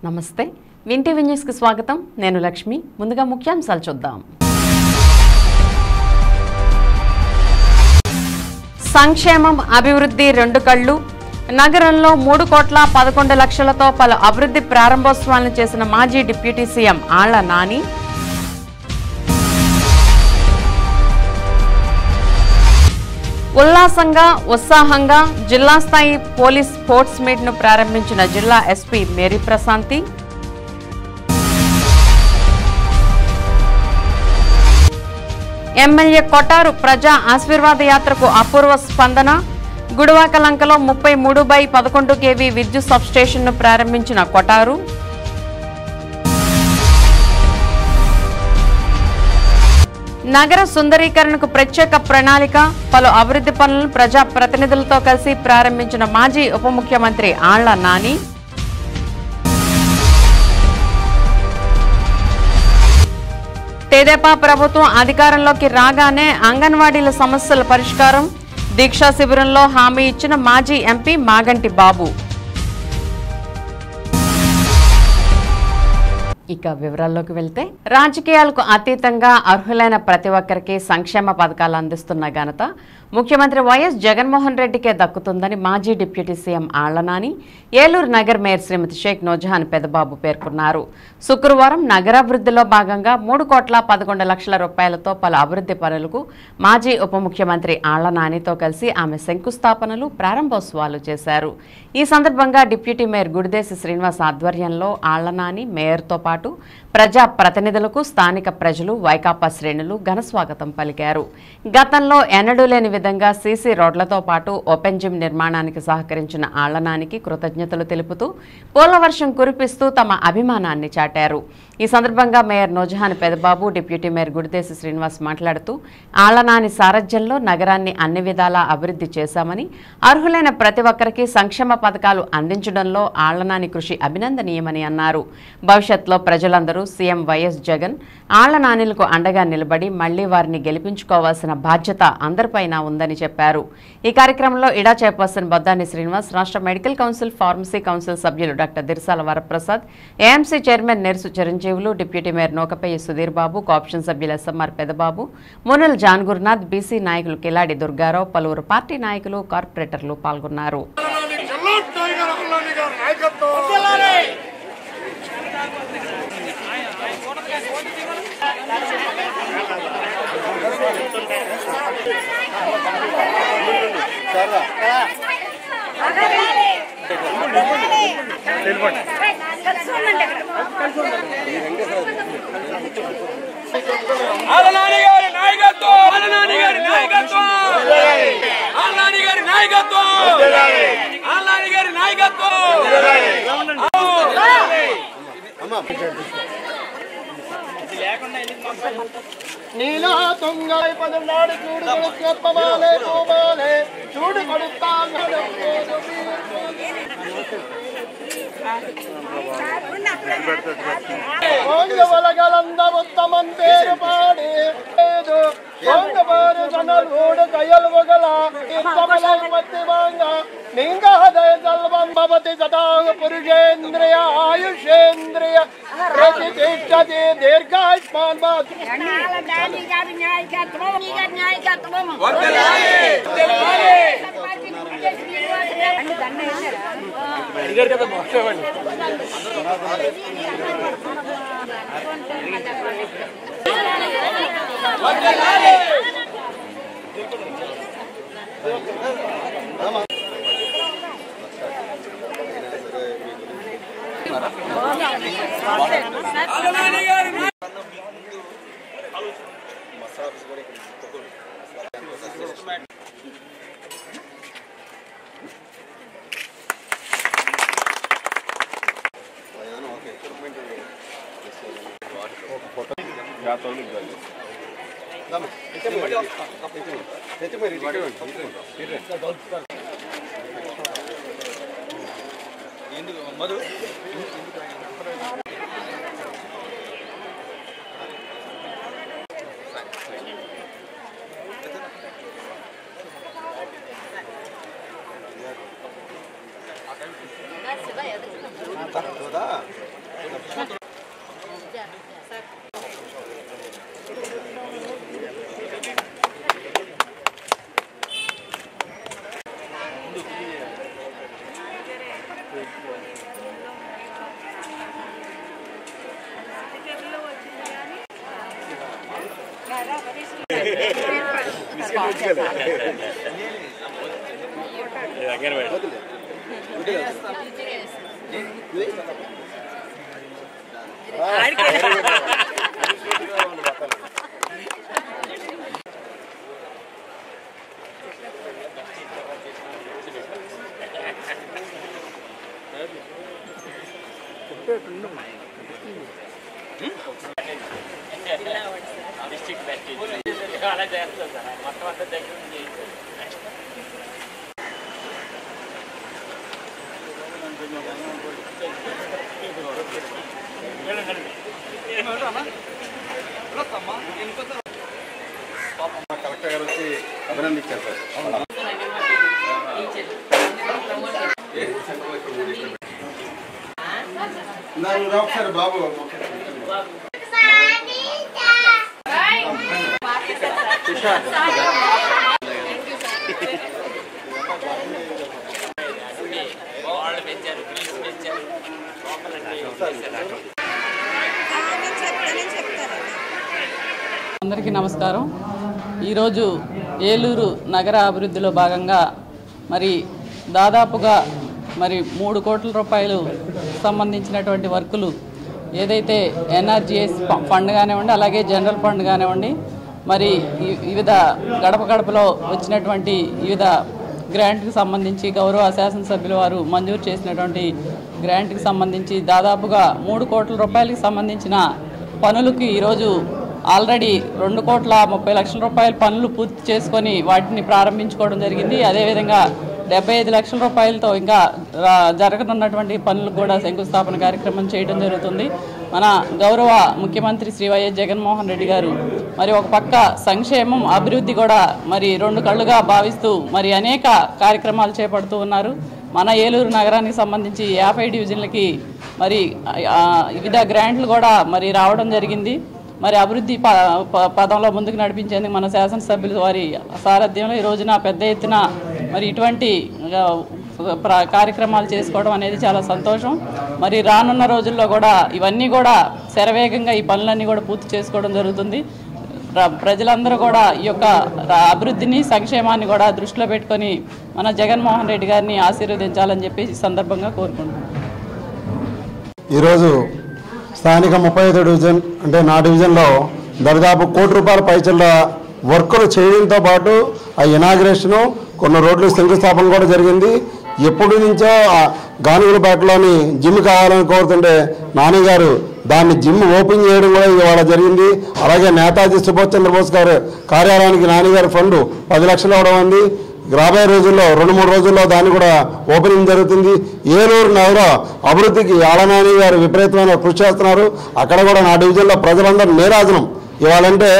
నమస్తే win TV news కి స్వాగతం నేను లక్ష్మి ముందుగా ముఖ్యాంశాలు చూద్దాం సంక్షేమం అభివృద్ధి రెండు కళ్ళు నగరంలో 3,11 లక్షలతో పలు అభివృద్ధి ప్రారంభోత్సవాలను చేసిన మాజీ డిప్యూటీ సీఎం ఆళ్ల నాని ఉల్లాసంగా ఉత్సాహంగా జిల్లా స్థాయి పోలీస్ స్పోర్ట్స్ మీట్ ను ప్రారంభించిన జిల్లా SP Mary Prashanti MLA Kotaru ప్రజా ఆశీర్వాద యాత్రకు అపూర్వ స్పందన గుడివాకలంకలో 33/11 kV విద్యుత్ సబ్స్టేషన్ ను ప్రారంభించిన కొటారు నగర సుందరీకరణకు ప్రత్యేక ప్రణాళిక పలు అభివృద్ధి పనులను ప్రజా ప్రతినిధులతో కలిసి ప్రారంభించిన మాజీ ఉప ముఖ్యమంత్రి ఆళ్ల నాని తెదేపా ప్రభుత్వం అధికారంలోకి రాగానే అంగన్వాడీల సమస్యల పరిష్కారం దీక్షా శిబిరంలో హామీ ఇచ్చిన మాజీ ఎంపీ మాగంటి బాబు ఇక వివరాల్లోకి వెళ్తే రాజకీయాలకు అతీతంగా అర్హులైన ప్రతి ఒక్కరికి సంక్షేమ పథకాలు అందిస్తున్న ఘనత ముఖ్యమంత్రి వైఎస్ జగన్మోహన్ రెడ్డికే దక్కుతుందని మాజీ deputy CM Alla Nani Eluru Nagar mayor శ్రీమతి షేక్ నూజహాన్ పెదబాబు పేర్కొన్నారు. శుక్రవారం నగరాభివృద్ధిలో భాగంగా 3,11 లక్షల రూపాయలతో పలు అభివృద్ధి పనులకు మాజీ ఉప ముఖ్యమంత్రి ఆళ్ల నానితో కలిసి ఆమె శంకుస్థాపనలు ప్రారంభోత్సవాలు చేశారు. ఈ సందర్భంగా డిప్యూటీ మేయర్ గుడిదేశి శ్రీనివాస్ ఆధ్వర్యంలో ఆళ్ల నాని మేయర్తో పాటు ప్రజా ప్రతినిధులకు స్థానిక ప్రజలు వైకాపా శ్రేణులు ఘనస్వాగతం పలికారు. గతంలో ఎన్నడూ లేని విధంగా సీసీ రోడ్లతో పాటు ఓపెన్ జిమ్ నిర్మాణానికి సహకరించిన ఆళ్ల నానికి కృతజ్ఞతలు తెలుపుతూ పూలవర్షం కురిపిస్తూ తమ అభిమానాన్ని చాటారు. ఈ సందర్భంగా mayor Noorjahan Pedababu deputy mayor Gudideshi Srinivas మాట్లాడుతూ ఆళ్ల నాని సారథ్యంలో నగరాన్ని అన్ని విధాలా అభివృద్ధి చేశామని అర్హులైన ప్రతి ఒక్కరికి సంక్షేమ పథకాలు అందించడంలో ఆళ్ల నాని కృషి అభినందనీయమని అన్నారు. భవిష్యత్తులో ప్రజలందరూ సీఎం వైఎస్ జగన్ ఆళ్ల నానిలకు అండగా నిలబడి మళ్లీ వారిని గెలిపించుకోవాల్సిన బాధ్యత అందరిపైన ఉందని చెప్పారు. ఈ కార్యక్రమంలో ఇడా చైర్పర్సన్ బొద్దాని శ్రీనివాస్, రాష్ట్ర మెడికల్ కౌన్సిల్ ఫార్మసీ కౌన్సిల్ సభ్యులు doctor Dirsala Varaprasad, AMC chairman Nersu Chiranjeevulu, deputy mayor Nokapayya Sudheer Babu, cooption సభ్యులు SMR Pedababu, Munal John Gurunath, BC నాయకులు కిలాడి దుర్గారావు, పలువురు పార్టీ నాయకులు కార్పొరేటర్లు పాల్గొన్నారు. ఆళ్ల నాని గారి నాయకత్వం, ఆళ్ల నాని గారి నాయకత్వం, ఆళ్ల నాని గారి నాయకత్వం, ఆళ్ల నాని గారి నాయకత్వం. నీలా తొంగై పదనాడు చూడు చెప్పమాలే పోమాలే చూడు కొడుతాను వలగలంద ఉత్తమం పేరు పాడి జనలు కయలు వగల పత్తి వాంగ లింగ హృదయ జల్వం భవతి సదా పురుషేంద్రియ ఆయుషేంద్రియ ప్రతిష్టతి దీర్ఘాయుష్మాన్ మధు Tá, కలెక్టర్ గారు వచ్చి అభినందించారు సార్ ఒకసారి బాబు అందరికీ నమస్కారం. ఈరోజు ఏలూరు నగర అభివృద్ధిలో భాగంగా మరి దాదాపుగా 3 కోట్ల రూపాయలు సంబంధించినటువంటి వర్కులు ఏదైతే ఎన్ఆర్జీఎస్ ఫండ్ కానివ్వండి, అలాగే జనరల్ ఫండ్ కానివ్వండి, మరి వివిధ గడపలో వచ్చినటువంటి వివిధ గ్రాంట్కి సంబంధించి గౌరవ శాసనసభ్యుల వారు మంజూరు చేసినటువంటి గ్రాంట్కి సంబంధించి దాదాపుగా 3 కోట్ల రూపాయలకి సంబంధించిన పనులకి ఈరోజు ఆల్రెడీ 2,30,00,000 రూపాయల పనులు పూర్తి చేసుకొని వాటిని ప్రారంభించుకోవడం జరిగింది. అదేవిధంగా 75 లక్షల రూపాయలతో ఇంకా జరగనున్నటువంటి పనులకు కూడా శంకుస్థాపన కార్యక్రమం చేయడం జరుగుతుంది. మన గౌరవ ముఖ్యమంత్రి శ్రీ వైఎస్ జగన్మోహన్ రెడ్డి గారు మరి ఒక పక్క సంక్షేమం అభివృద్ధి కూడా మరి 2 కళ్ళుగా భావిస్తూ మరి అనేక కార్యక్రమాలు చేపడుతూ ఉన్నారు. మన ఏలూరు నగరానికి సంబంధించి 50 డివిజన్లకి మరి వివిధ గ్రాంట్లు కూడా మరి రావడం జరిగింది. మరి అభివృద్ధి పదంలో ముందుకు నడిపించేందుకు మన శాసనసభ్యులు వారి సారథ్యంలో ఈ రోజున పెద్ద ఎత్తున మరి ఇటువంటి కార్యక్రమాలు చేసుకోవడం అనేది చాలా సంతోషం. మరి రానున్న రోజుల్లో కూడా ఇవన్నీ కూడా శరవేగంగా ఈ పనులన్నీ కూడా పూర్తి చేసుకోవడం జరుగుతుంది. ప్రజలందరూ కూడా ఈ యొక్క అభివృద్ధిని సంక్షేమాన్ని కూడా దృష్టిలో పెట్టుకొని మన జగన్మోహన్ రెడ్డి గారిని ఆశీర్వదించాలని చెప్పి ఈ సందర్భంగా కోరుకుంటున్నాను. ఈరోజు స్థానిక 35 డివిజన్ అంటే నా డివిజన్లో దాదాపు 1 కోటి రూపాయల పైచల వర్కులు చేయడంతో పాటు ఆ ఇనాగ్రేషను కొన్ని రోడ్లు శంకుస్థాపన కూడా జరిగింది. ఎప్పటి నుంచో గానుగులపేటలోని జిమ్ కావాలని కోరుతుంటే నాని గారు దాన్ని జిమ్ ఓపెన్ చేయడం కూడా ఇవాళ జరిగింది. అలాగే నేతాజీ సుభాష్ చంద్రబోస్ గారు కార్యాలయానికి నాని గారి ఫండ్ 10 లక్షలు అవడం ఉంది. రాబోయే రోజుల్లో 2-3 రోజుల్లో దాన్ని కూడా ఓపెనింగ్ జరుగుతుంది. ఏలూరు నగర అభివృద్ధికి ఆలనాని గారు విపరీతమైన కృషి చేస్తున్నారు. అక్కడ కూడా నా డివిజన్లో ప్రజలందరూ నీరాజనం ఇవ్వాలంటే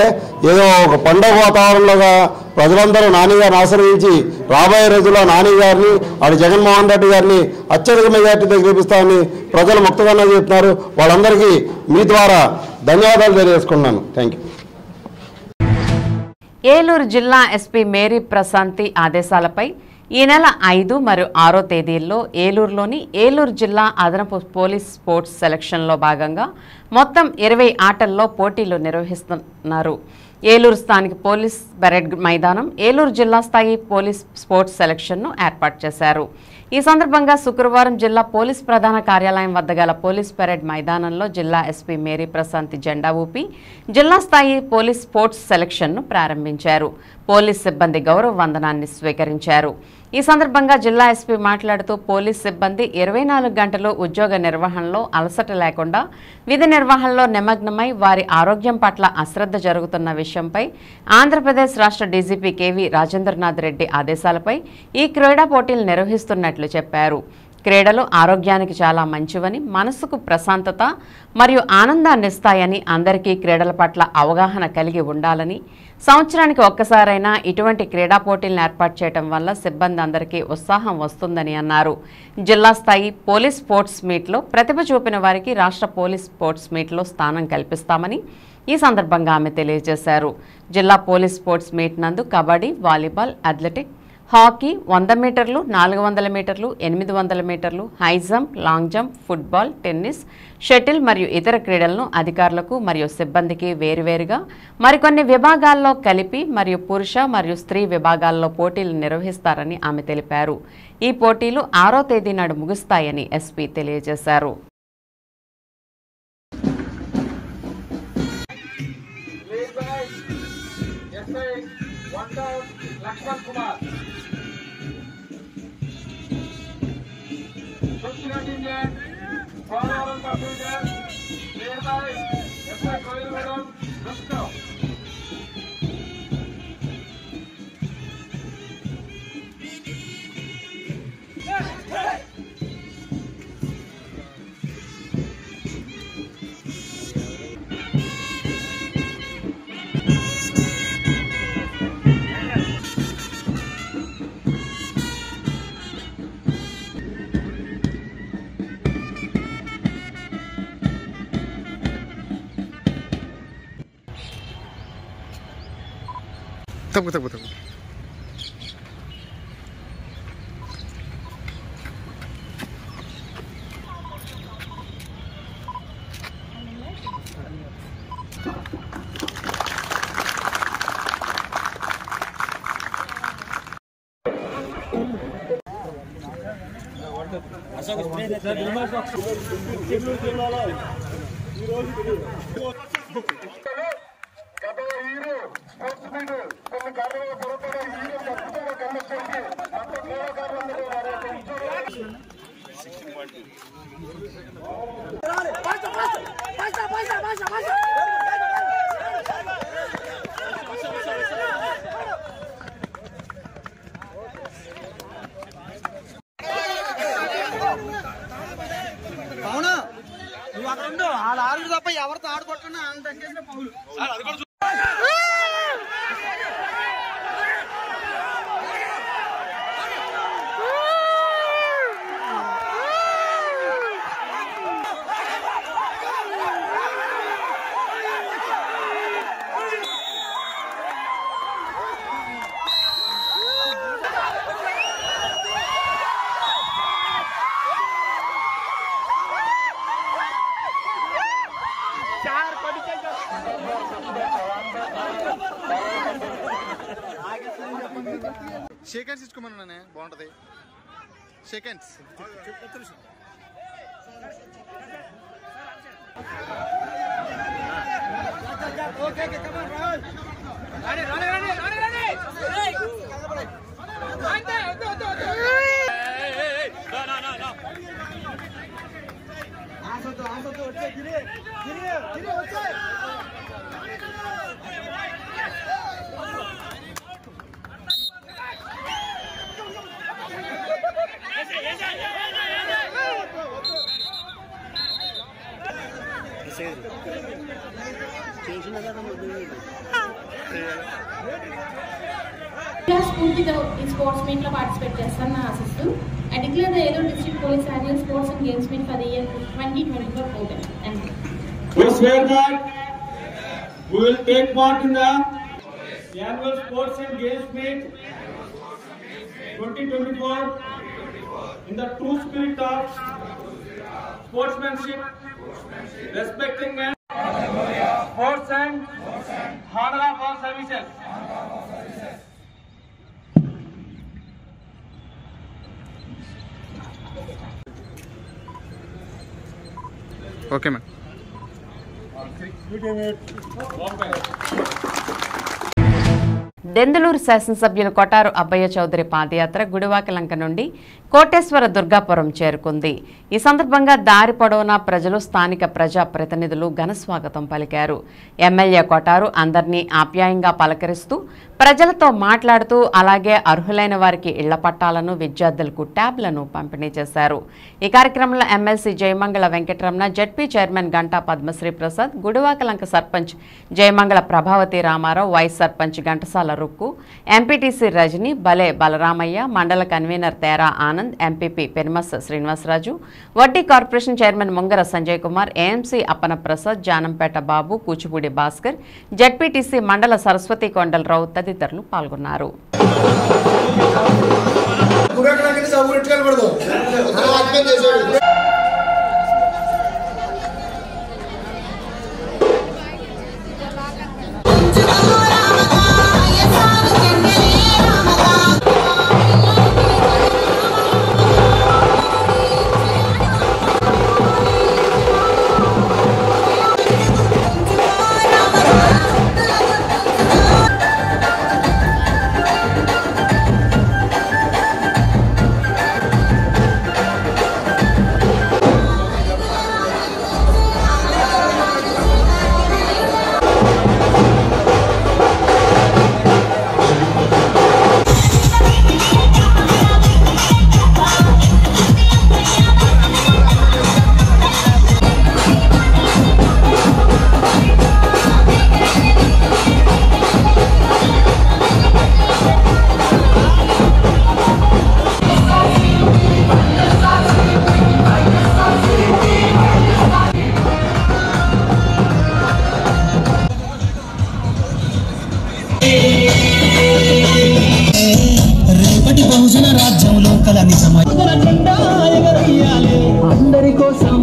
ఏదో ఒక పండుగ వాతావరణంలోగా ప్రజలందరూ నాని గారిని ఆశ్రయించి రాబోయే రోజుల్లో నాని గారిని అటు జగన్మోహన్ రెడ్డి గారిని అత్యధిక మెజార్టీతో గెలిపిస్తామని ప్రజలు ముక్తగానే చెప్తున్నారు. వాళ్ళందరికీ మీ ద్వారా ధన్యవాదాలు తెలియజేసుకున్నాను. Thank you. ఏలూరు జిల్లా ఎస్పీ మేరీ ప్రశాంతి ఆదేశాలపై ఈ నెల 5 మరియు 6 తేదీల్లో ఏలూరులోని ఏలూరు జిల్లా అదనపు పోలీస్ స్పోర్ట్స్ సెలక్షన్లో భాగంగా మొత్తం 20 ఆటల్లో పోటీలు నిర్వహిస్తున్నారు. ఏలూరు స్థానిక పోలీస్ పరేడ్ మైదానం ఏలూరు జిల్లా స్థాయి పోలీస్ స్పోర్ట్స్ సెలక్షన్ను ఏర్పాటు చేశారు. ఈ సందర్భంగా శుక్రవారం జిల్లా పోలీస్ ప్రధాన కార్యాలయం వద్ద గల పోలీస్ పరేడ్ మైదానంలో జిల్లా ఎస్పీ మేరీ ప్రశాంతి జెండా ఊపి జిల్లా స్థాయి పోలీస్ స్పోర్ట్స్ సెలక్షన్ను ప్రారంభించారు. పోలీస్ సిబ్బంది గౌరవ వందనాన్ని స్వీకరించారు. ఈ సందర్భంగా జిల్లా ఎస్పీ మాట్లాడుతూ పోలీస్ సిబ్బంది 24 గంటలు ఉద్యోగ నిర్వహణలో అలసట లేకుండా విధి నిర్వహణలో నిమగ్నమై వారి ఆరోగ్యం పట్ల అశ్రద్ధ జరుగుతున్న విషయంపై ఆంధ్రప్రదేశ్ రాష్ట్ర డీజీపీ కేవీ రాజేంద్రనాథ్ రెడ్డి ఆదేశాలపై ఈ క్రీడా పోటీలు నిర్వహిస్తున్నట్లు చెప్పారు. క్రీడలు ఆరోగ్యానికి చాలా మంచివని, మనసుకు ప్రశాంతత మరియు ఆనందాన్ని ఇస్తాయని, అందరికీ క్రీడల పట్ల అవగాహన కలిగి ఉండాలని, సంవత్సరానికి ఒక్కసారైనా ఇటువంటి క్రీడా పోటీలను ఏర్పాటు చేయడం వల్ల సిబ్బంది అందరికీ ఉత్సాహం వస్తుందని అన్నారు. జిల్లా స్థాయి పోలీస్ స్పోర్ట్స్ మీట్లో ప్రతిభ చూపిన వారికి రాష్ట్ర పోలీస్ స్పోర్ట్స్ మీట్లో స్థానం కల్పిస్తామని ఈ సందర్భంగా ఆమె తెలియజేశారు. జిల్లా పోలీస్ స్పోర్ట్స్ మీట్ నందు కబడ్డీ, వాలీబాల్, అథ్లెటిక్, హాకీ 100 మీటర్లు, 400 మీటర్లు, 800 మీటర్లు, high jump, long jump, football, tennis, shuttle మరియు ఇతర క్రీడలను అధికారులకు మరియు సిబ్బందికి వేరువేరుగా మరికొన్ని విభాగాల్లో కలిపి మరియు పురుష మరియు స్త్రీ విభాగాల్లో పోటీలు నిర్వహిస్తారని ఆమె తెలిపారు. ఈ పోటీలు 6వ తేదీ నాడు ముగుస్తాయని ఎస్పీ తెలియజేశారు. लक्ष्मण कुमार तब అవునా నువ్వు అక్కడ ఉండు వాళ్ళ ఆరు తప్ప ఎవరితో ఆడుకుంటున్నా అంత తగ్గేసిన పౌలు షేక్ హ్యాండ్స్ ఇచ్చుకోమన్నానే బాగుంటది. షేక్ హ్యాండ్స్ స్ఫూర్తితో ఈ స్పోర్ట్స్ మీట్ లో పార్టిసిపేట్ చేస్తాను ఆశిస్తూ I declare the Elur District Police Annual Sports and Games Meet for the year 2024 open. Thank you. We swear that we will take part in the annual Sports and Games Meet 2024 in the true spirit of sportsmanship, respecting and sports and honor of our services. Okay ma'am. Denduluru శాసనసభ్యులు కొటారు అబ్బయ్య చౌదరి పాదయాత్ర గుడివాకలంక నుండి కోటేశ్వర దుర్గాపురం చేరుకుంది. ఈ సందర్భంగా దారి పొడవునా ప్రజలు, స్థానిక ప్రజా ప్రతినిధులు ఘనస్వాగతం పలికారు. ఎమ్మెల్యే కొటారు అందరినీ ఆప్యాయంగా పలకరిస్తూ ప్రజలతో మాట్లాడుతూ అలాగే అర్హులైన వారికి ఇళ్ల పట్టాలను, విద్యార్థులకు ట్యాబ్లను పంపిణీ చేశారు. ఈ కార్యక్రమంలో MLC Jayamangala Venkataramana, ZP chairman Ganta Padmasri Prasad, Gudivakalanka sarpanch Jayamangala Prabhavathi Ramarao, vice sarpanch Ghantasala Rukku, MPTC Rajani, Bale Balaramaiah, మండల కన్వీనర్ తేరా Anand, MPP Penumasa Srinivasaraju, Vaddi corporation chairman Mungara Sanjay Kumar, AMC Appana Prasad, Janampeta Babu, Kuchipudi Bhaskar, ZPTC మండల సరస్వతి కొండలరావు తదితరులు పాల్గొన్నారు. రేపటి బహుజన రాజ్యంలో కల నిజమై అందరి కోసం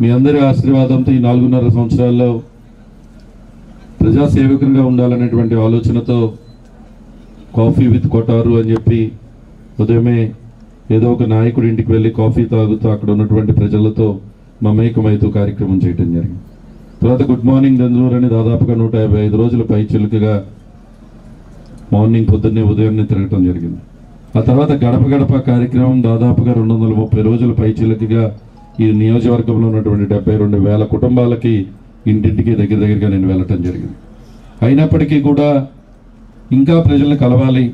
మీ అందరి ఆశీర్వాదంతో ఈ 4.5 సంవత్సరాల్లో ప్రజాసేవకునిగా ఉండాలనేటువంటి ఆలోచనతో కాఫీ విత్ కొటారు అని చెప్పి ఉదయమే ఏదో ఒక నాయకుడి ఇంటికి వెళ్ళి కాఫీ తాగుతూ అక్కడ ఉన్నటువంటి ప్రజలతో మమేకమైతూ కార్యక్రమం చేయడం జరిగింది. తర్వాత గుడ్ మార్నింగ్ దెందులూరు అని దాదాపుగా 155 రోజుల పైచిలుకగా మార్నింగ్ పొద్దున్నే ఉదయాన్నే తిరగటం జరిగింది. ఆ తర్వాత గడప గడప కార్యక్రమం దాదాపుగా 230 రోజుల పైచిలుకగా ఈ నియోజకవర్గంలో ఉన్నటువంటి 72,000 కుటుంబాలకి ఇంటింటికి దగ్గరగా నేను వెళ్ళటం జరిగింది. అయినప్పటికీ కూడా ఇంకా ప్రజల్ని కలవాలి,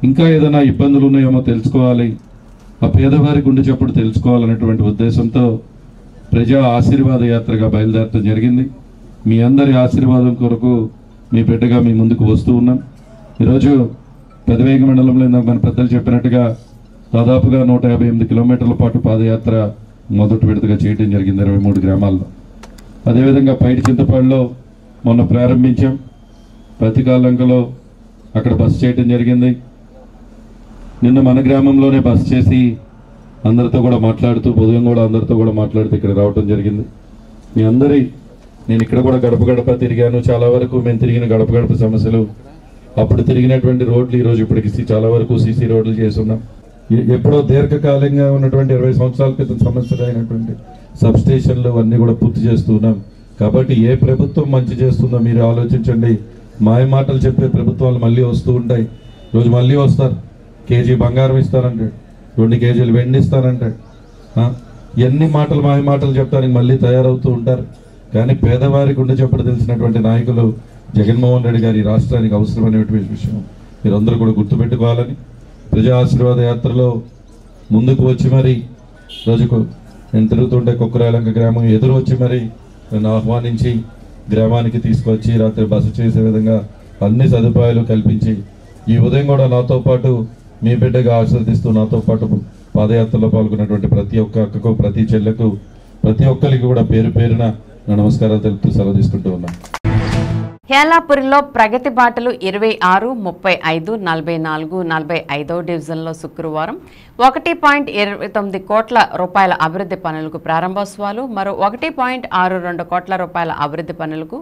ఇంకా ఏదైనా ఇబ్బందులు ఉన్నాయేమో తెలుసుకోవాలి, ఆ పేదవారి గుండె చప్పుడు తెలుసుకోవాలనేటువంటి ఉద్దేశంతో ప్రజా ఆశీర్వాద యాత్రగా బయలుదేరటం జరిగింది. మీ అందరి ఆశీర్వాదం కొరకు మీ బిడ్డగా మీ ముందుకు వస్తూ ఉన్నాం. ఈరోజు పెదవేగి మండలంలో మన పెద్దలు చెప్పినట్టుగా దాదాపుగా 158 కిలోమీటర్ల పాటు పాదయాత్ర మొదటి విడతగా చేయడం జరిగింది 23 గ్రామాల్లో. అదేవిధంగా పైడి చింతపాడులో మొన్న ప్రారంభించాం. ప్రతికాలంకలో అక్కడ బస్సు చేయడం జరిగింది. నిన్న మన గ్రామంలోనే బస్సు చేసి అందరితో కూడా మాట్లాడుతూ ఉదయం కూడా అందరితో కూడా మాట్లాడుతూ ఇక్కడ రావడం జరిగింది. మీ అందరి నేను ఇక్కడ కూడా గడప గడప తిరిగాను. చాలా వరకు మేము తిరిగిన గడప గడప సమస్యలు, అప్పుడు తిరిగినటువంటి రోడ్లు ఈరోజు ఇప్పటికి చాలా వరకు సీసీ రోడ్లు చేస్తున్నాం. ఎప్పుడో దీర్ఘకాలంగా ఉన్నటువంటి 20 సంవత్సరాల క్రితం సమస్యలు అయినటువంటి సబ్ స్టేషన్లు అన్నీ కూడా పూర్తి చేస్తున్నాం. కాబట్టి ఏ ప్రభుత్వం మంచి చేస్తుందో మీరు ఆలోచించండి. మాయ మాటలు చెప్పే ప్రభుత్వాలు మళ్ళీ వస్తూ ఉంటాయి. రోజు మళ్ళీ వస్తారు, కేజీ బంగారం ఇస్తారంటాడు, 2 కేజీలు వెండి ఇస్తారంటాడు. ఎన్ని మాటలు మాయ మాటలు చెప్తానికి మళ్ళీ తయారవుతూ ఉంటారు. కానీ పేదవారి గుండె చప్పుడు తెలిసినటువంటి నాయకులు జగన్మోహన్ రెడ్డి గారి రాష్ట్రానికి అవసరమైనటువంటి విషయం మీరందరూ కూడా గుర్తుపెట్టుకోవాలని ప్రజా ఆశీర్వాద యాత్రలో ముందుకు వచ్చి మరి రోజుకు నేను తిరుగుతుంటే కుక్కరాలంక గ్రామం ఎదురు వచ్చి మరి నన్ను ఆహ్వానించి గ్రామానికి తీసుకొచ్చి రాత్రి బస చేసే విధంగా అన్ని సదుపాయాలు కల్పించి ఈ ఉదయం కూడా నాతో పాటు మీ బిడ్డగా ఆశీర్వదిస్తూ నాతో పాటు పాదయాత్రలో పాల్గొన్నటువంటి ప్రతి ఒక్క అక్కకు, ప్రతి చెల్లెకు, ప్రతి ఒక్కరికి కూడా పేరు పేరున నమస్కారాలు తెలుపుతూ సెలవు తీసుకుంటూ ఉన్నాను. హేలాపురిలో ప్రగతి బాటలు 26, 35, 44, 45 డివిజన్లో శుక్రవారం 1.29 కోట్ల రూపాయల అభివృద్ధి పనులకు ప్రారంభోత్సవాలు, మరో 1.62 కోట్ల రూపాయల అభివృద్ధి పనులకు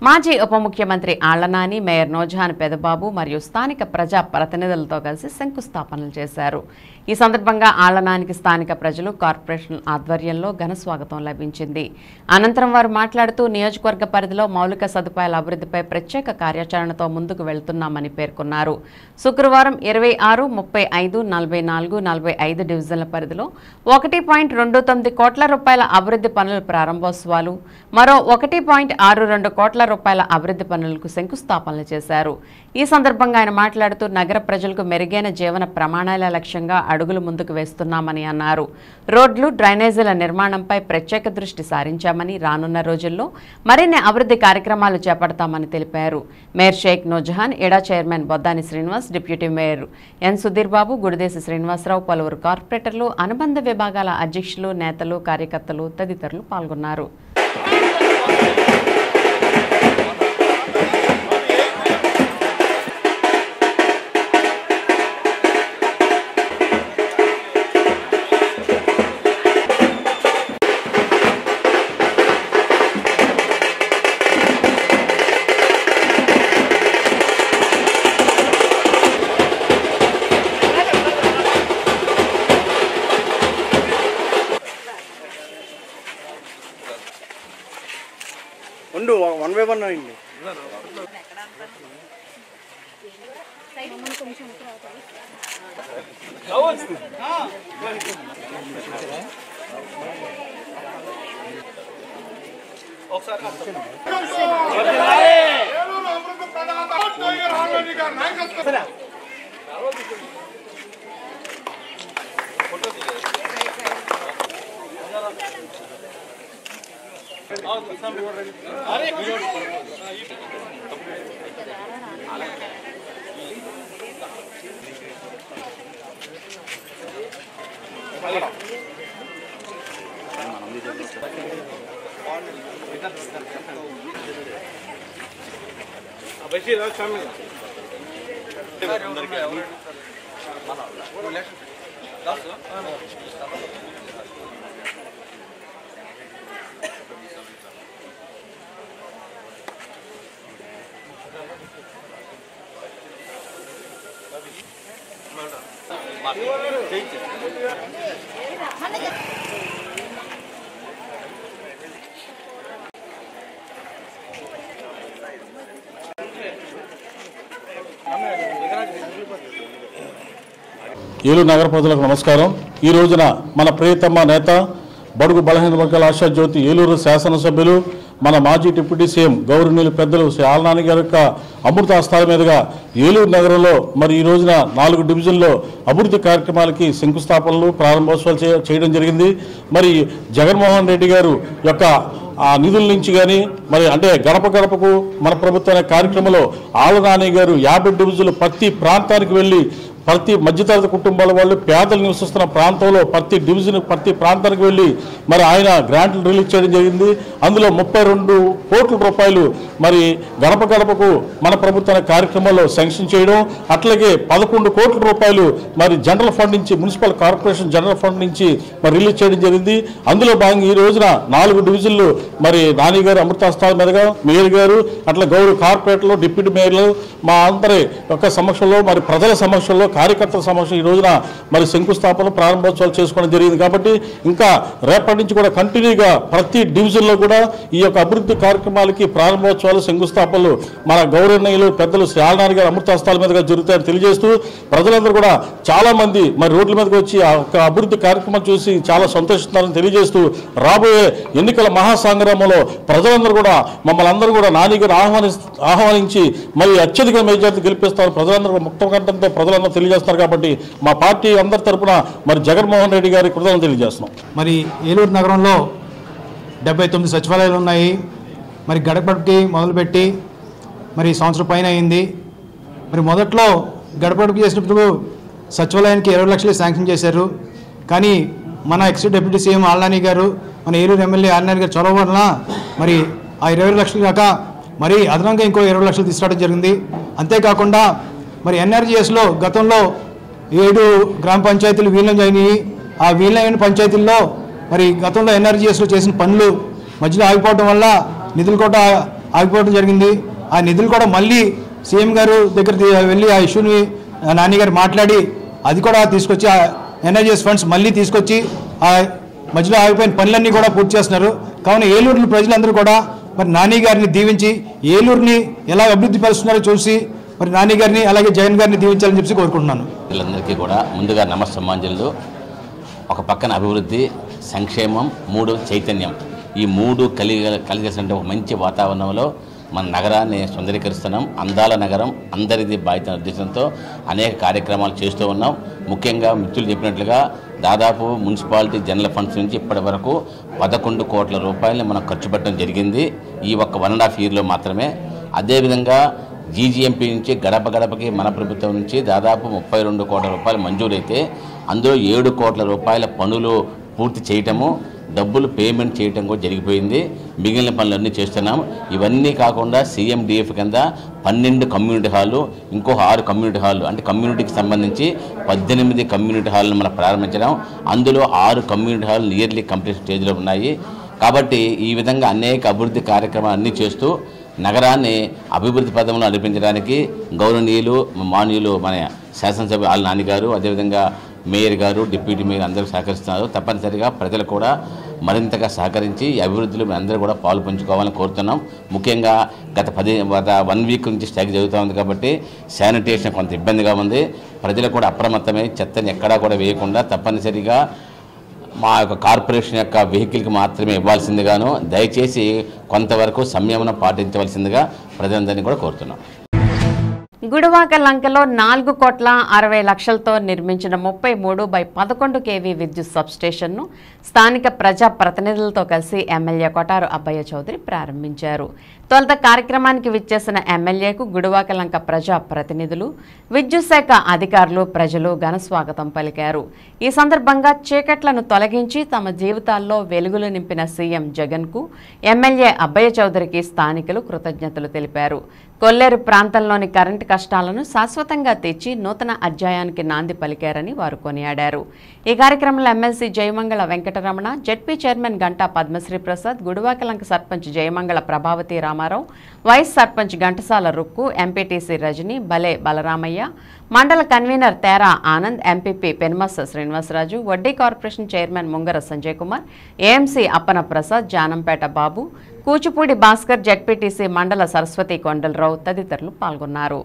మాజీ ఉప ముఖ్యమంత్రి ఆళ్లనాని, మేయర్ నోజహాన్ పెదబాబు మరియు స్థానిక ప్రజా ప్రతినిధులతో కలిసి శంకుస్థాపనలు చేశారు. ఈ సందర్భంగా ఆళ్లనానికి స్థానిక ప్రజలు, కార్పొరేషన్ ఆధ్వర్యంలో ఘన స్వాగతం లభించింది. అనంతరం వారు మాట్లాడుతూ నియోజకవర్గ పరిధిలో మౌలిక సదుపాయాల అభివృద్ధిపై ప్రత్యేక కార్యాచరణతో ముందుకు వెళ్తున్నామని పేర్కొన్నారు. శుక్రవారం 26, 35, 44, 45 డివిజన్ల పరిధిలో 1.29 కోట్ల రూపాయల అభివృద్ధి పనుల ప్రారంభోత్సవాలు, మరో 1.62 కోట్ల రూపాయల అభివృద్ధి పనులకు శంకుస్థాపనలు చేశారు. ఈ సందర్భంగా ఆయన మాట్లాడుతూ నగర ప్రజలకు మెరుగైన జీవన ప్రమాణాల లక్ష్యంగా అడుగులు ముందుకు వేస్తున్నామని అన్నారు. రోడ్లు, డ్రైనేజీల నిర్మాణంపై ప్రత్యేక దృష్టి సారించామని, రానున్న రోజుల్లో మరిన్ని అభివృద్ధి కార్యక్రమాలు చేపడతామని తెలిపారు. Mayor Shaik Noorjahan, EDA chairman Boddani Srinivas, deputy mayor N Sudheer Babu, Gudideshi Srinivasarao, పలువురు కార్పొరేటర్లు, అనుబంధ విభాగాల అధ్యక్షులు, నేతలు, కార్యకర్తలు తదితరులు పాల్గొన్నారు. వన్ బై వన్ అయింది. ఏలూరు నగర ప్రజలకు నమస్కారం. ఈ రోజున మన ప్రియతమ నేత, బడుగు బలహీన వర్గాల ఆశాజ్యోతి, ఏలూరు శాసనసభ్యులు, మన మాజీ డిప్యూటీ సీఎం గౌరవనీయులు పెద్దలు శ్రీ ఆళ్లనాని గారి యొక్క అమృత హస్తాల మీదుగా ఏలూరు నగరంలో మరి ఈ రోజున 4 డివిజన్లో అభివృద్ధి కార్యక్రమాలకి శంకుస్థాపనలు, ప్రారంభోత్సవాలు చేయడం జరిగింది. మరి జగన్మోహన్ రెడ్డి గారు యొక్క ఆ నిధుల నుంచి కానీ మరి అంటే గడప గడపకు మన ప్రభుత్వ కార్యక్రమంలో ఆళ్లనాని గారు 50 డివిజన్లు ప్రతి ప్రాంతానికి వెళ్ళి ప్రతి మధ్యతరగతి కుటుంబాల వాళ్ళు, పేదలు నివసిస్తున్న ప్రాంతంలో ప్రతి డివిజన్, ప్రతి ప్రాంతానికి వెళ్ళి మరి ఆయన గ్రాంట్లు రిలీజ్ చేయడం జరిగింది. అందులో 32 కోట్ల రూపాయలు మరి గడప గడపకు మన ప్రభుత్వ కార్యక్రమంలో శాంక్షన్ చేయడం, అట్లాగే 11 కోట్ల రూపాయలు మరి జనరల్ ఫండ్ నుంచి, మున్సిపల్ కార్పొరేషన్ జనరల్ ఫండ్ నుంచి మరి రిలీజ్ చేయడం జరిగింది. అందులో భాగంగా ఈ రోజున 4 డివిజన్లు మరి నాని గారు అమృతాస్తాల మీదుగా, మేయర్ గారు, అట్లా గౌరవ కార్పొరేటర్లు, డిప్యూటీ మేయర్లు, మా అందరి యొక్క సమక్షంలో, మరి ప్రజల సమక్షంలో, కార్యకర్తల సమక్షంలో ఈ రోజున మరి శంకుస్థాపన, ప్రారంభోత్సవాలు చేసుకోవడం జరిగింది. కాబట్టి ఇంకా రేపటి నుంచి కూడా కంటిన్యూగా ప్రతి డివిజన్లో కూడా ఈ యొక్క అభివృద్ధి కార్యక్రమాలకి ప్రారంభోత్సవాలు, శంకుస్థాపనలు మన గౌరవనీయులు పెద్దలు శ్రీ ఆళ్లనాని గారి అమృతాస్తాల మీదుగా జరుగుతాయని తెలియజేస్తూ, ప్రజలందరూ కూడా చాలా మంది మరి రోడ్ల మీదకి వచ్చి ఆ యొక్క అభివృద్ధి కార్యక్రమం చూసి చాలా సంతోషిస్తున్నారని తెలియజేస్తూ, రాబోయే ఎన్నికల మహాసంగ్రామంలో ప్రజలందరూ కూడా మమ్మల్ని అందరూ కూడా నాని గారు ఆహ్వానించి మరి అత్యధిక మెజార్టీ గెలిపిస్తారు, ప్రజలందరూ ముక్త కంఠంతో ప్రజలందరూ తెలియజేస్తారు. కాబట్టి మా పార్టీ అందరి తరఫున మరి జగన్మోహన్ రెడ్డి గారి కృతజ్ఞతలు తెలియజేస్తున్నాం. మరి ఏలూరు నగరంలో 79 సచివాలయాలు ఉన్నాయి. మరి గడపకి మొదలుపెట్టి మరి సంవత్సరం పైన అయింది. మరి మొదట్లో గడపడుపు చేసినప్పుడు సచివాలయానికి 20 లక్షలు శాంక్షన్ చేశారు. కానీ మన ఎక్స్ డిప్యూటీ సీఎం ఆళ్ళనాని గారు, మన ఏలూరు ఎమ్మెల్యే ఆళ్ళనాని గారు చొరవ వలన మరి ఆ 20 లక్షలు కాక మరి అదనంగా ఇంకో 20 లక్షలు తీసుకురావడం జరిగింది. అంతేకాకుండా మరి ఎన్ఆర్జీఎస్లో గతంలో 7 గ్రామ పంచాయతీలు విలీనం అయినాయి. ఆ విలీనమైన పంచాయతీల్లో మరి గతంలో ఎన్ఆర్జీఎస్లో చేసిన పనులు మధ్యలో ఆగిపోవడం వల్ల నిధులు కూడా ఆగిపోవడం జరిగింది. ఆ నిధులు కూడా మళ్ళీ సీఎం గారు దగ్గర వెళ్ళి ఆ ఇష్యూని నాని గారు మాట్లాడి అది కూడా తీసుకొచ్చి ఆ ఎన్ఆర్జీఎస్ ఫండ్స్ మళ్ళీ తీసుకొచ్చి ఆ మధ్యలో ఆగిపోయిన పనులన్నీ కూడా పూర్తి చేస్తున్నారు. కావున ఏలూరు ప్రజలందరూ కూడా మరి నాని గారిని దీవించి ఏలూరుని ఎలా అభివృద్ధి పరుస్తున్నారో చూసి మరి నాని గారిని అలాగే జగన్ గారిని దీవించాలని చెప్పి కోరుకుంటున్నాను. వీళ్ళందరికీ కూడా ముందుగా నమస్సమాంజలు. ఒక పక్కన అభివృద్ధి, సంక్షేమం, 3 చైతన్యం, ఈ 3 కలిగేసిన ఒక మంచి వాతావరణంలో మన నగరాన్ని సుందరీకరిస్తున్నాం. అందాల నగరం అందరిది బాధ్యత ఉద్దేశంతో అనేక కార్యక్రమాలు చేస్తూ ఉన్నాం. ముఖ్యంగా మిత్రులు చెప్పినట్లుగా దాదాపు మున్సిపాలిటీ జనరల్ ఫండ్స్ నుంచి ఇప్పటి వరకు 11 కోట్ల రూపాయలని మనం ఖర్చు పెట్టడం జరిగింది ఈ ఒక్క 1.5 ఇయర్లో మాత్రమే. అదేవిధంగా జీజీఎంపీ నుంచి గడప గడపకి మన ప్రభుత్వం నుంచి దాదాపు 32 కోట్ల రూపాయలు మంజూరైతే అందులో 7 కోట్ల రూపాయల పనులు పూర్తి చేయటము, డబ్బులు పేమెంట్ చేయటం కూడా జరిగిపోయింది. మిగిలిన పనులన్నీ చేస్తున్నాం. ఇవన్నీ కాకుండా సీఎండిఎఫ్ కింద 12 కమ్యూనిటీ హాళ్ళు, ఇంకో 6 కమ్యూనిటీ హాళ్ళు, అంటే కమ్యూనిటీకి సంబంధించి 18 కమ్యూనిటీ హాళ్ళను మనం ప్రారంభించడం. అందులో 6 కమ్యూనిటీ హాల్ నియర్లీ కంప్లీట్ స్టేజ్లో ఉన్నాయి. కాబట్టి ఈ విధంగా అనేక అభివృద్ధి కార్యక్రమాలు అన్నీ చేస్తూ నగరాన్ని అభివృద్ధి పదంలో నడిపించడానికి గౌరవనీయులు మాన్యులు మన శాసనసభ ఆళ్ళనాని గారు, అదేవిధంగా మేయర్ గారు, డిప్యూటీ మేయర్ అందరూ సహకరిస్తున్నారు. తప్పనిసరిగా ప్రజలు కూడా మరింతగా సహకరించి ఈ అభివృద్ధిలో అందరూ కూడా పాలు పంచుకోవాలని కోరుతున్నాం. ముఖ్యంగా గత 1 వీక్ నుంచి స్ట్రైక్ జరుగుతూ ఉంది కాబట్టి శానిటేషన్ కొంత ఇబ్బందిగా ఉంది. ప్రజలు కూడా అప్రమత్తమై చెత్తని ఎక్కడా కూడా వేయకుండా తప్పనిసరిగా మా యొక్క కార్పొరేషన్ యొక్క వెహికల్కి మాత్రమే ఇవ్వాల్సిందిగాను దయచేసి కొంతవరకు సంయమనం పాటించవలసిందిగా ప్రజలందరినీ కూడా కోరుతున్నాం. గుడివాక లంకలో 4,60,00,000తో నిర్మించిన 33/11 kV విద్యుత్ సబ్స్టేషన్ను స్థానిక ప్రజా ప్రతినిధులతో కలిసి ఎమ్మెల్యే కొటారు అబ్బయ్య చౌదరి ప్రారంభించారు. తొలుత కార్యక్రమానికి విచ్చేసిన ఎమ్మెల్యేకు గుడివాక లంక ప్రజా ప్రతినిధులు, విద్యుత్ శాఖ అధికారులు, ప్రజలు ఘన స్వాగతం పలికారు. ఈ సందర్భంగా చీకట్లను తొలగించి తమ జీవితాల్లో వెలుగులు నింపిన సీఎం జగన్కు ఎమ్మెల్యే అబ్బయ్య చౌదరికి స్థానికులు కృతజ్ఞతలు తెలిపారు. కొల్లేరు ప్రాంతంలోని కరెంటు కష్టాలను శాశ్వతంగా తెచ్చి నూతన అధ్యాయానికి నాంది పలికారని వారు కొనియాడారు. ఈ కార్యక్రమంలో MLC Jayamangala Venkataramana, ZP chairman Ganta Padmasri Prasad, Gudivakalanka sarpanch Jayamangala Prabhavathi Ramarao, vice sarpanch Ghantasala Rukku, MPTC Rajani, Bale Balaramaiah, మండల కన్వీనర్ తేరా Anand, MPP Penumassa Srinivasaraju, Vaddi corporation chairman Mungara Sanjay Kumar, AMC Appana Prasad, Janampeta Babu, Kuchipudi Bhaskar, ZPTC మండల సరస్వతి కొండలరావు తదితరులు పాల్గొన్నారు.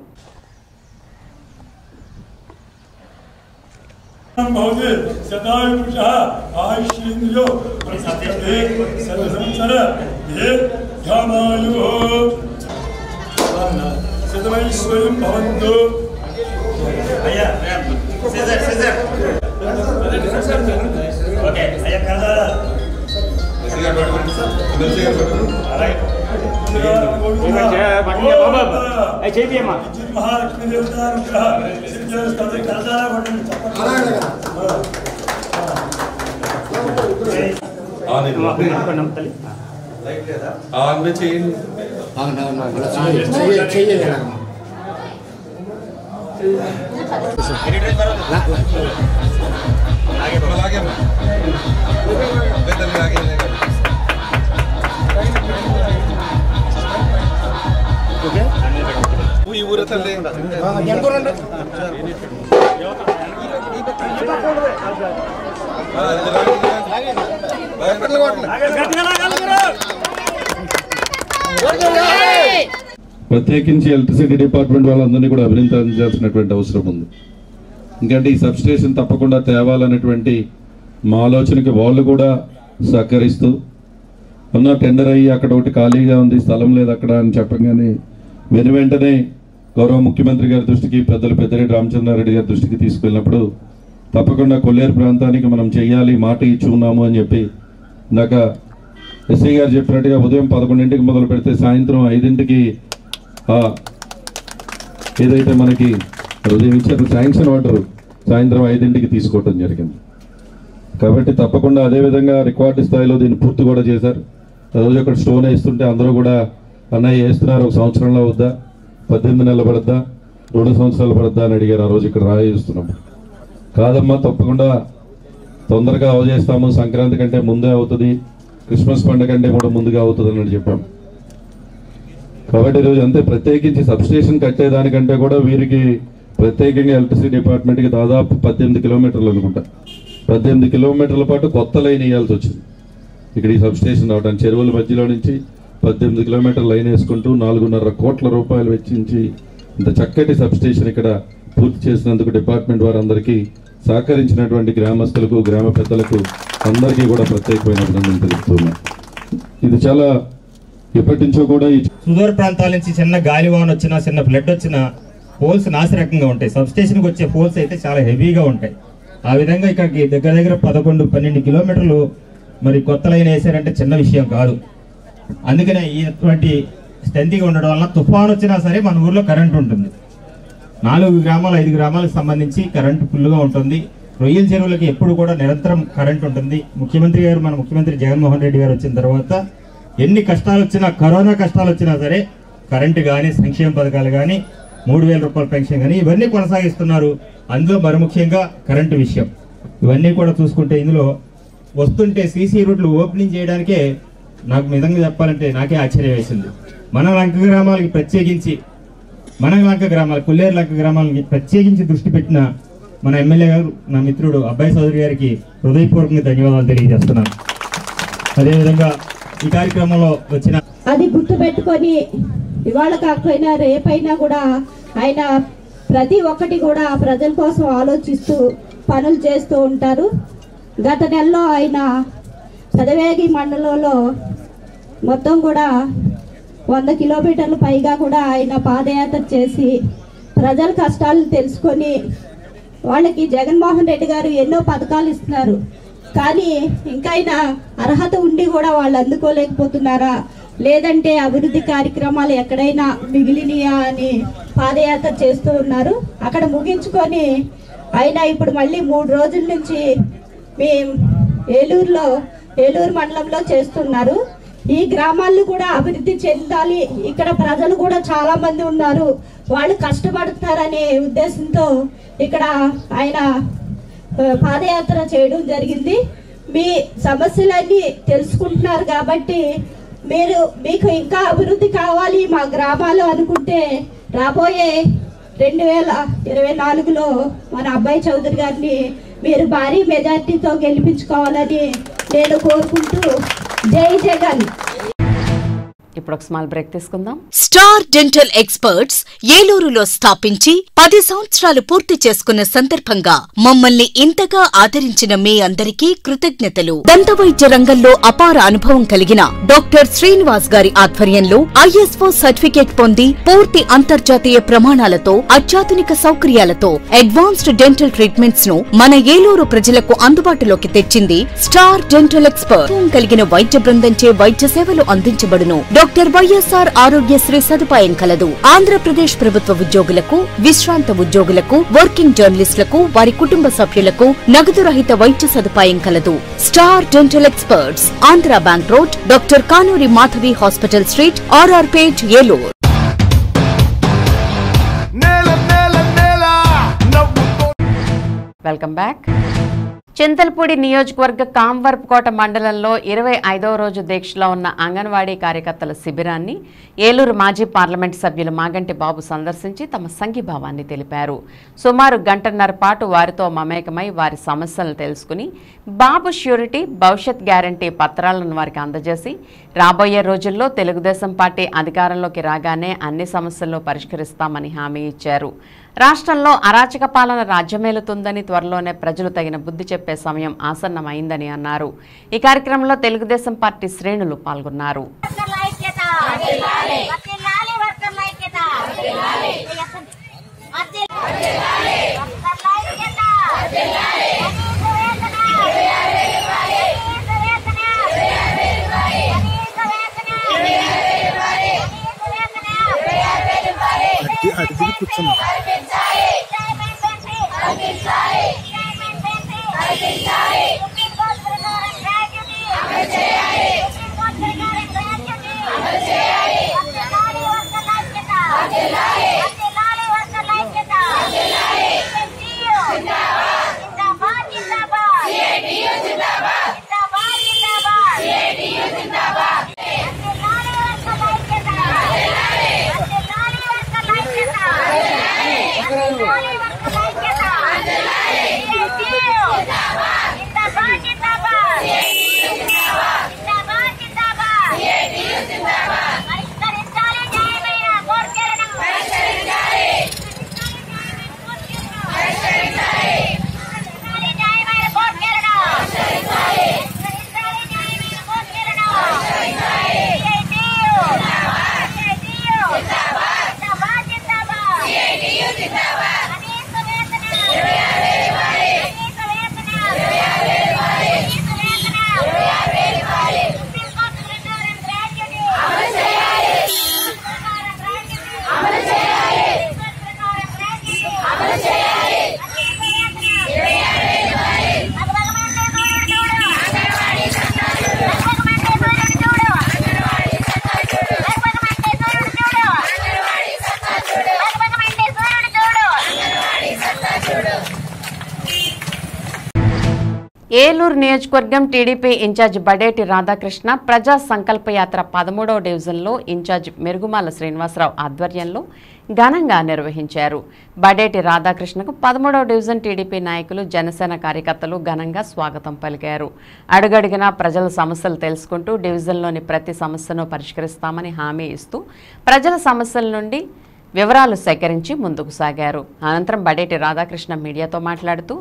ప్రత్యేకించి ఎలక్ట్రిసిటీ డిపార్ట్మెంట్ వాళ్ళందరినీ కూడా అభినందించాల్సినటువంటి అవసరం ఉంది. ఎందుకంటే ఈ సబ్స్టేషన్ తప్పకుండా తేవాలనేటువంటి మా ఆలోచనకి వాళ్ళు కూడా సహకరిస్తూ ఉన్న టెండర్ అయ్యి అక్కడ ఒకటి ఖాళీగా ఉంది, స్థలం లేదు అక్కడ అని చెప్పగానే వెంటనే గౌరవ ముఖ్యమంత్రి గారి దృష్టికి, పెద్దలు పెద్దిరెడ్డి రామచంద్రారెడ్డి గారి దృష్టికి తీసుకెళ్ళినప్పుడు తప్పకుండా కొల్లేరు ప్రాంతానికి మనం చెయ్యాలి, మాట ఇచ్చుకున్నాము అని చెప్పి ఇందాక ఎస్ఐ గారు చెప్పినట్టుగా ఉదయం 11ంటికి మొదలు పెడితే సాయంత్రం 5ంటికి ఏదైతే మనకి ఉదయం ఇచ్చారు శాంక్షన్ ఆర్డర్ సాయంత్రం 5ంటికి తీసుకోవటం జరిగింది. కాబట్టి తప్పకుండా అదేవిధంగా రికార్డు స్థాయిలో దీన్ని పూర్తి కూడా చేశారు. ఆ రోజు అక్కడ స్టోన్ వేస్తుంటే అందరూ కూడా అన్నయ్య వేస్తున్నారు, 1 సంవత్సరంలో వద్దా, 18 నెలలు పడద్దా, 2 సంవత్సరాలు పడద్దా అని అడిగారు. ఆ రోజు ఇక్కడ రాయేస్తున్నాం. కాదమ్మా తప్పకుండా తొందరగా అవజేస్తాము, సంక్రాంతి కంటే ముందే అవుతుంది, క్రిస్మస్ పండుగ కంటే కూడా ముందుగా అవుతుంది అని చెప్పాం. కాబట్టి ఈరోజు అంతే ప్రత్యేకించి సబ్స్టేషన్ కట్టేదానికంటే కూడా వీరికి ప్రత్యేకంగా ఎలక్ట్రిసిటీ డిపార్ట్మెంట్కి దాదాపు 18 కిలోమీటర్లు అనుకుంటా, 18 కిలోమీటర్ల పాటు కొత్త లైన్ వేయాల్సి వచ్చింది. ఇక్కడ ఈ సబ్స్టేషన్ రావడానికి చెరువుల మధ్యలో నుంచి 18 కిలోమీటర్ల లైన్ వేసుకుంటూ 4.5 కోట్ల రూపాయలు వెచ్చించి ఇంత చక్కటి సబ్స్టేషన్ ఇక్కడ పూర్తి చేసినందుకు డిపార్ట్మెంట్ వారందరికీ సహకరించినటువంటి గ్రామస్తులకు, గ్రామ పెద్దలకు అందరికీ కూడా ప్రత్యేకమైన అభినందనలు తెలుపుతున్నాను. ఇది చాలా ఎప్పటి నుంచో కూడా ఈ సుదూర ప్రాంతాల నుంచి చిన్న గాలివాన వచ్చినా, చిన్న ఫ్లడ్ వచ్చినా పోల్స్ నాసిరకంగా ఉంటాయి. సబ్స్టేషన్కి వచ్చే పోల్స్ అయితే చాలా హెవీగా ఉంటాయి. ఆ విధంగా ఇక్కడికి దగ్గర దగ్గర 11-12 కిలోమీటర్లు మరి కొత్త లైన్ వేసారంటే చిన్న విషయం కాదు. అందుకనే ఇటువంటి స్ట్రెంత్గా ఉండడం వల్ల తుఫాన్ వచ్చినా సరే మన ఊర్లో కరెంట్ ఉంటుంది. 4 గ్రామాలు 5 గ్రామాలకు సంబంధించి కరెంటు ఫుల్గా ఉంటుంది. రొయ్యల చెరువులకి ఎప్పుడు కూడా నిరంతరం కరెంట్ ఉంటుంది. మన ముఖ్యమంత్రి జగన్మోహన్ రెడ్డి గారు వచ్చిన తర్వాత ఎన్ని కష్టాలు వచ్చినా, కరోనా కష్టాలు వచ్చినా సరే కరెంటు కానీ, సంక్షేమ పథకాలు కానీ, 3,000 రూపాయల పెన్షన్ కానీ ఇవన్నీ కొనసాగిస్తున్నారు. అందులో మరి ముఖ్యంగా కరెంటు విషయం ఇవన్నీ కూడా చూసుకుంటే ఇందులో వస్తుంటే సీసీ రోడ్లు ఓపెనింగ్ చేయడానికే నాకు నిజంగా చెప్పాలంటే నాకే ఆశ్చర్యం వేసింది. మన లంక గ్రామాలకి ప్రత్యేకించి, కుల్లేరు లంక గ్రామాలకి ప్రత్యేకించి దృష్టి పెట్టిన మన ఎమ్మెల్యే గారు, నా మిత్రుడు అబ్బాయి చౌదరి గారికి హృదయపూర్వకంగా ధన్యవాదాలు తెలియజేస్తున్నాను. అదేవిధంగా ఈ కార్యక్రమంలో వచ్చిన అది గుర్తు పెట్టుకొని ఇవాళ కాకపోయినా రేపైనా కూడా ఆయన ప్రతి ఒక్కటి కూడా ప్రజల కోసం ఆలోచిస్తూ పనులు చేస్తూ ఉంటారు. గత నెలలో ఆయన పెదవేగి మండలంలో మొత్తం కూడా 100 కిలోమీటర్ల పైగా కూడా ఆయన పాదయాత్ర చేసి ప్రజల కష్టాలను తెలుసుకొని వాళ్ళకి జగన్మోహన్ రెడ్డి గారు ఎన్నో పథకాలు ఇస్తున్నారు. కానీ ఇంకా ఆయన అర్హత ఉండి కూడా వాళ్ళు అందుకోలేకపోతున్నారా, లేదంటే అభివృద్ధి కార్యక్రమాలు ఎక్కడైనా మిగిలినయా అని పాదయాత్ర చేస్తూ ఉన్నారు. అక్కడ ముగించుకొని ఆయన ఇప్పుడు మళ్ళీ 3 రోజుల నుంచి మేము ఏలూరు మండలంలో చేస్తున్నారు. ఈ గ్రామాలను కూడా అభివృద్ధి చెందాలి, ఇక్కడ ప్రజలు కూడా చాలా మంది ఉన్నారు, వాళ్ళు కష్టపడతారనే ఉద్దేశంతో ఇక్కడ ఆయన పాదయాత్ర చేయడం జరిగింది. మీ సమస్యలన్నీ తెలుసుకుంటున్నారు కాబట్టి మీకు ఇంకా అభివృద్ధి కావాలి మా గ్రామాలు అనుకుంటే రాబోయే 2024లో మన అబ్బాయి చౌదరి గారిని మీరు భారీ మెజార్టీతో గెలిపించుకోవాలని నేను కోరుకుంటూ జై జగన్. ఇప్పుడు ఒక స్మాల్ బ్రేక్ తీసుకుందాం. స్టార్ డెంటల్ ఎక్స్పర్ట్స్ ఏలూరులో స్థాపించి 10 సంవత్సరాలు పూర్తి చేసుకున్న సందర్భంగా మమ్మల్ని ఇంతగా ఆదరించిన మీ అందరికీ కృతజ్ఞతలు. దంతవైద్య రంగంలో అపార అనుభవం కలిగిన డాక్టర్ శ్రీనివాస్ గారి ఆధ్వర్యంలో ISO సర్టిఫికేట్ పొంది పూర్తి అంతర్జాతీయ ప్రమాణాలతో అత్యాధునిక సౌకర్యాలతో అడ్వాన్స్డ్ డెంటల్ ట్రీట్మెంట్స్ ను మన ఏలూరు ప్రజలకు అందుబాటులోకి తెచ్చింది స్టార్ డెంటల్ ఎక్స్పర్ట్. కలిగిన వైద్య బృందంచే వైద్య సేవలు అందించబడును. డాక్టర్ వైఎస్ఆర్ ఆరోగ్యశ్రీ సదుపాయం కలదు. ఆంధ్రప్రదేశ్ ప్రభుత్వ ఉద్యోగులకు, విశ్రాంత ఉద్యోగులకు, వర్కింగ్ జర్నలిస్టులకు, వారి కుటుంబ సభ్యులకు నగదు రహిత వైద్య సదుపాయం కలదు. Star dental experts, Andhra bank road, doctor Kanuri Madhavi hospital street, RR Pet, Eluru. Welcome back. Chintalapudi నియోజకవర్గ కాంవరపుకోట మండలంలో 25వ రోజు దీక్షలో ఉన్న అంగన్వాడీ కార్యకర్తల శిబిరాన్ని ఏలూరు మాజీ పార్లమెంట్ సభ్యులు మాగంటి బాబు సందర్శించి తమ సంఘీభావాన్ని తెలిపారు. సుమారు గంటన్నర పాటు వారితో మమేకమై వారి సమస్యలను తెలుసుకుని బాబు ష్యూరిటీ, భవిష్యత్ గ్యారంటీ పత్రాలను వారికి అందజేసి రాబోయే రోజుల్లో తెలుగుదేశం పార్టీ అధికారంలోకి రాగానే అన్ని సమస్యలను పరిష్కరిస్తామని హామీ ఇచ్చారు. రాష్ట్రంలో అరాచక పాలన రాజ్యమేలుతుందని, త్వరలోనే ప్రజలు తగిన బుద్ధి చెప్పే సమయం ఆసన్నమైందని అన్నారు. ఈ కార్యక్రమంలో తెలుగుదేశం పార్టీ శ్రేణులు పాల్గొన్నారు. ఏలూరు నియోజకవర్గం టీడీపీ ఇన్ఛార్జ్ బడేటి రాధాకృష్ణ ప్రజా సంకల్ప యాత్ర 13వ డివిజన్లో ఇన్ఛార్జ్ మెరుగుమాల శ్రీనివాసరావు ఆధ్వర్యంలో ఘనంగా నిర్వహించారు. బడేటి రాధాకృష్ణకు 13వ డివిజన్ టీడీపీ నాయకులు జనసేన కార్యకర్తలు ఘనంగా స్వాగతం పలికారు. అడుగడుగునా ప్రజల సమస్యలు తెలుసుకుంటూ డివిజన్లోని ప్రతి సమస్యను పరిష్కరిస్తామని హామీ ఇస్తూ ప్రజల సమస్యల నుండి వివరాలు సేకరించి ముందుకు సాగారు. అనంతరం బడేటి రాధాకృష్ణ మీడియాతో మాట్లాడుతూ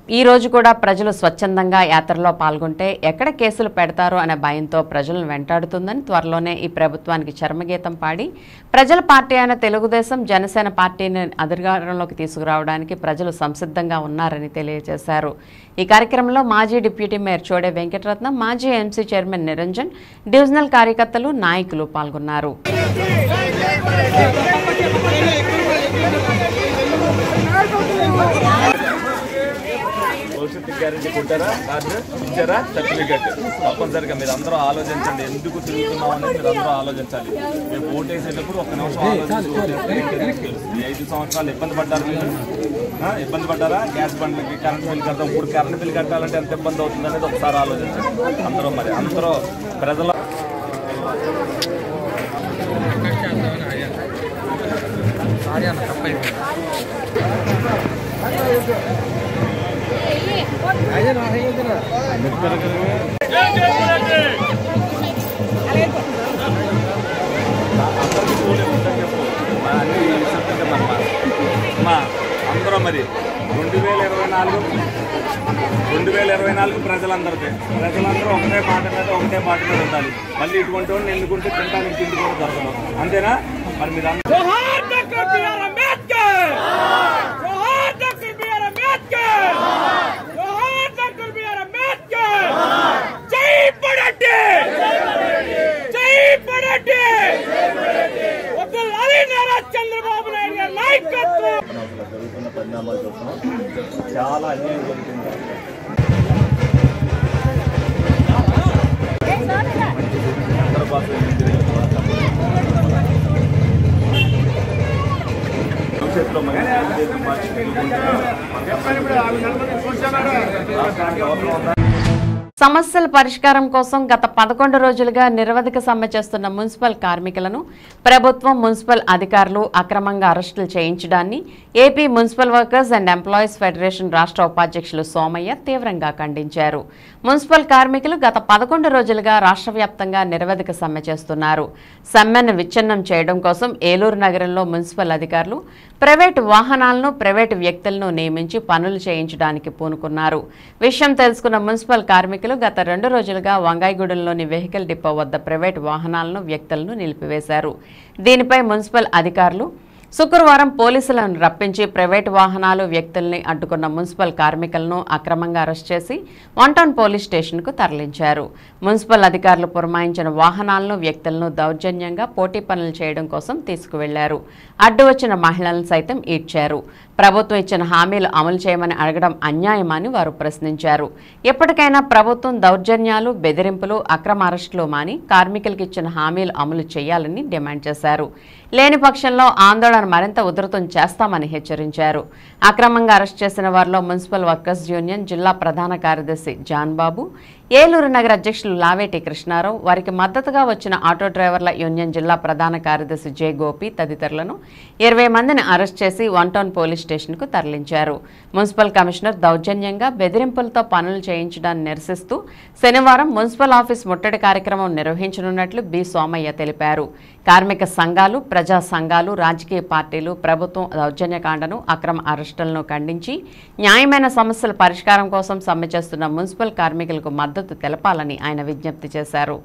ఈ రోజు కూడా ప్రజలు స్వచ్ఛందంగా యాత్రలో పాల్గొంటే ఎక్కడ కేసులు పెడతారో అనే భయంతో ప్రజలను వెంటాడుతుందని, త్వరలోనే ఈ ప్రభుత్వానికి చర్మగీతం పాడి ప్రజల పార్టీ అయిన తెలుగుదేశం జనసేన పార్టీని అధికారంలోకి తీసుకురావడానికి ప్రజలు సంసిద్ధంగా ఉన్నారని తెలియజేశారు. ఈ కార్యక్రమంలో మాజీ డిప్యూటీ మేయర్ చోడే వెంకటరత్నం, మాజీ ఎంసీ చైర్మన్ నిరంజన్, డివిజనల్ కార్యకర్తలు, నాయకులు పాల్గొన్నారు. భవిష్యత్తు గ్యారెంటీ కొట్టారా, కార్డు ఇచ్చారా, సర్టిఫికెట్ తప్పనిసరిగా మీరు అందరూ ఆలోచించండి. ఎందుకు తిరుగుతున్నాం అనేది మీరు అందరూ ఆలోచించాలి. మేము ఓటేసేటప్పుడు ఒక నిమిషం ఆలోచించి ఓటేస్తే 5 సంవత్సరాలు ఇబ్బంది పడ్డారు. మీరు ఇబ్బంది పడ్డారా? గ్యాస్ బండ్లకి కరెంట్ బిల్ కడతాం. ఇప్పుడు కరెంట్ బిల్ కట్టాలంటే ఎంత ఇబ్బంది అవుతుంది అనేది ఒకసారి ఆలోచించండి. అందరూ ప్రజల అందరూ మరి 2024 ప్రజలందరూ ఒకటే మాట మీద ఉండాలి. మళ్ళీ ఇటువంటి వాడిని ఎన్నుకుంటే తినడానికి తిండి కూడా దొరకదు. అంతేనా? మరి మీరు జరుగుతున్న పరిణామాలు చూస్తున్నాం. చాలా అన్యాయం జరుగుతుంది. భవిష్యత్తులో సమస్యల పరిష్కారం కోసం గత 11 రోజులుగా నిరవధిక సమ్మె చేస్తున్న మున్సిపల్ కార్మికులను ప్రభుత్వం, మున్సిపల్ అధికారులు అక్రమంగా అరెస్టులు చేయించడాన్ని AP municipal workers and employees federation రాష్ట్ర ఉపాధ్యక్షులు సోమయ్య తీవ్రంగా ఖండించారు. మున్సిపల్ కార్మికులు గత 11 రోజులుగా రాష్ట్ర వ్యాప్తంగా నిరవధిక సమ్మె చేస్తున్నారు. సమ్మెను విచ్ఛిన్నం చేయడం కోసం ఏలూరు నగరంలో మున్సిపల్ అధికారులు ప్రైవేటు వాహనాలను, ప్రైవేటు వ్యక్తులను నియమించి పనులు చేయించడానికి పూనుకున్నారు. విషయం తెలుసుకున్న మున్సిపల్ కార్మికులు గత 2 రోజులుగా వంగాయిగూడెంలోని వెహికల్ డిపో వద్ద ప్రైవేటు వాహనాలను, వ్యక్తులను నిలిపివేశారు. దీనిపై మున్సిపల్ అధికారులు శుక్రవారం పోలీసులను రప్పించి ప్రైవేటు వాహనాలు, వ్యక్తుల్ని అడ్డుకున్న మున్సిపల్ కార్మికులను అక్రమంగా అరెస్ట్ చేసి 1 టౌన్ పోలీస్ స్టేషన్కు తరలించారు. మున్సిపల్ అధికారులు పురమాయించిన వాహనాలను, వ్యక్తులను దౌర్జన్యంగా పోటీ పనులు చేయడం కోసం తీసుకువెళ్లారు. అడ్డు వచ్చిన మహిళలను సైతం ఈడ్చారు. ప్రభుత్వం ఇచ్చిన హామీలు అమలు చేయమని అడగడం అన్యాయమని వారు ప్రశ్నించారు. ఎప్పటికైనా ప్రభుత్వం దౌర్జన్యాలు, బెదిరింపులు, అక్రమ అరెస్టులు మాని కార్మికులకు ఇచ్చిన హామీలు అమలు చేయాలని డిమాండ్ చేశారు. లేని పక్షంలో ఆందోళన మరింత ఉధృతం చేస్తామని హెచ్చరించారు. అక్రమంగా అరెస్ట్ చేసిన వారిలో మున్సిపల్ వర్కర్స్ యూనియన్ జిల్లా ప్రధాన కార్యదర్శి జాన్ బాబు, ఏలూరు నగర అధ్యక్షులు లావేటి కృష్ణారావు, వారికి మద్దతుగా వచ్చిన ఆటో డ్రైవర్ల యూనియన్ జిల్లా ప్రధాన కార్యదర్శి జె గోపి తదితరులను 20 మందిని అరెస్ట్ చేసి 1 టౌన్ పోలీస్ స్టేషన్కు తరలించారు. మున్సిపల్ కమిషనర్ దౌర్జన్యంగా బెదిరింపులతో పనులు చేయించడాన్ని నిరసిస్తూ శనివారం మున్సిపల్ ఆఫీస్ ముట్టడి కార్యక్రమం నిర్వహించనున్నట్లు బి సోమయ్య తెలిపారు. కార్మిక సంఘాలు, ప్రజా సంఘాలు, రాజకీయ పార్టీలు ప్రభుత్వం దౌర్జన్యకాండను, అక్రమ అరెస్టులను ఖండించి న్యాయమైన సమస్యల పరిష్కారం కోసం సమ్మె చేస్తున్న మున్సిపల్ కార్మికులకు మద్దతు తెలపాలని ఆయన విజ్ఞప్తి చేశారు.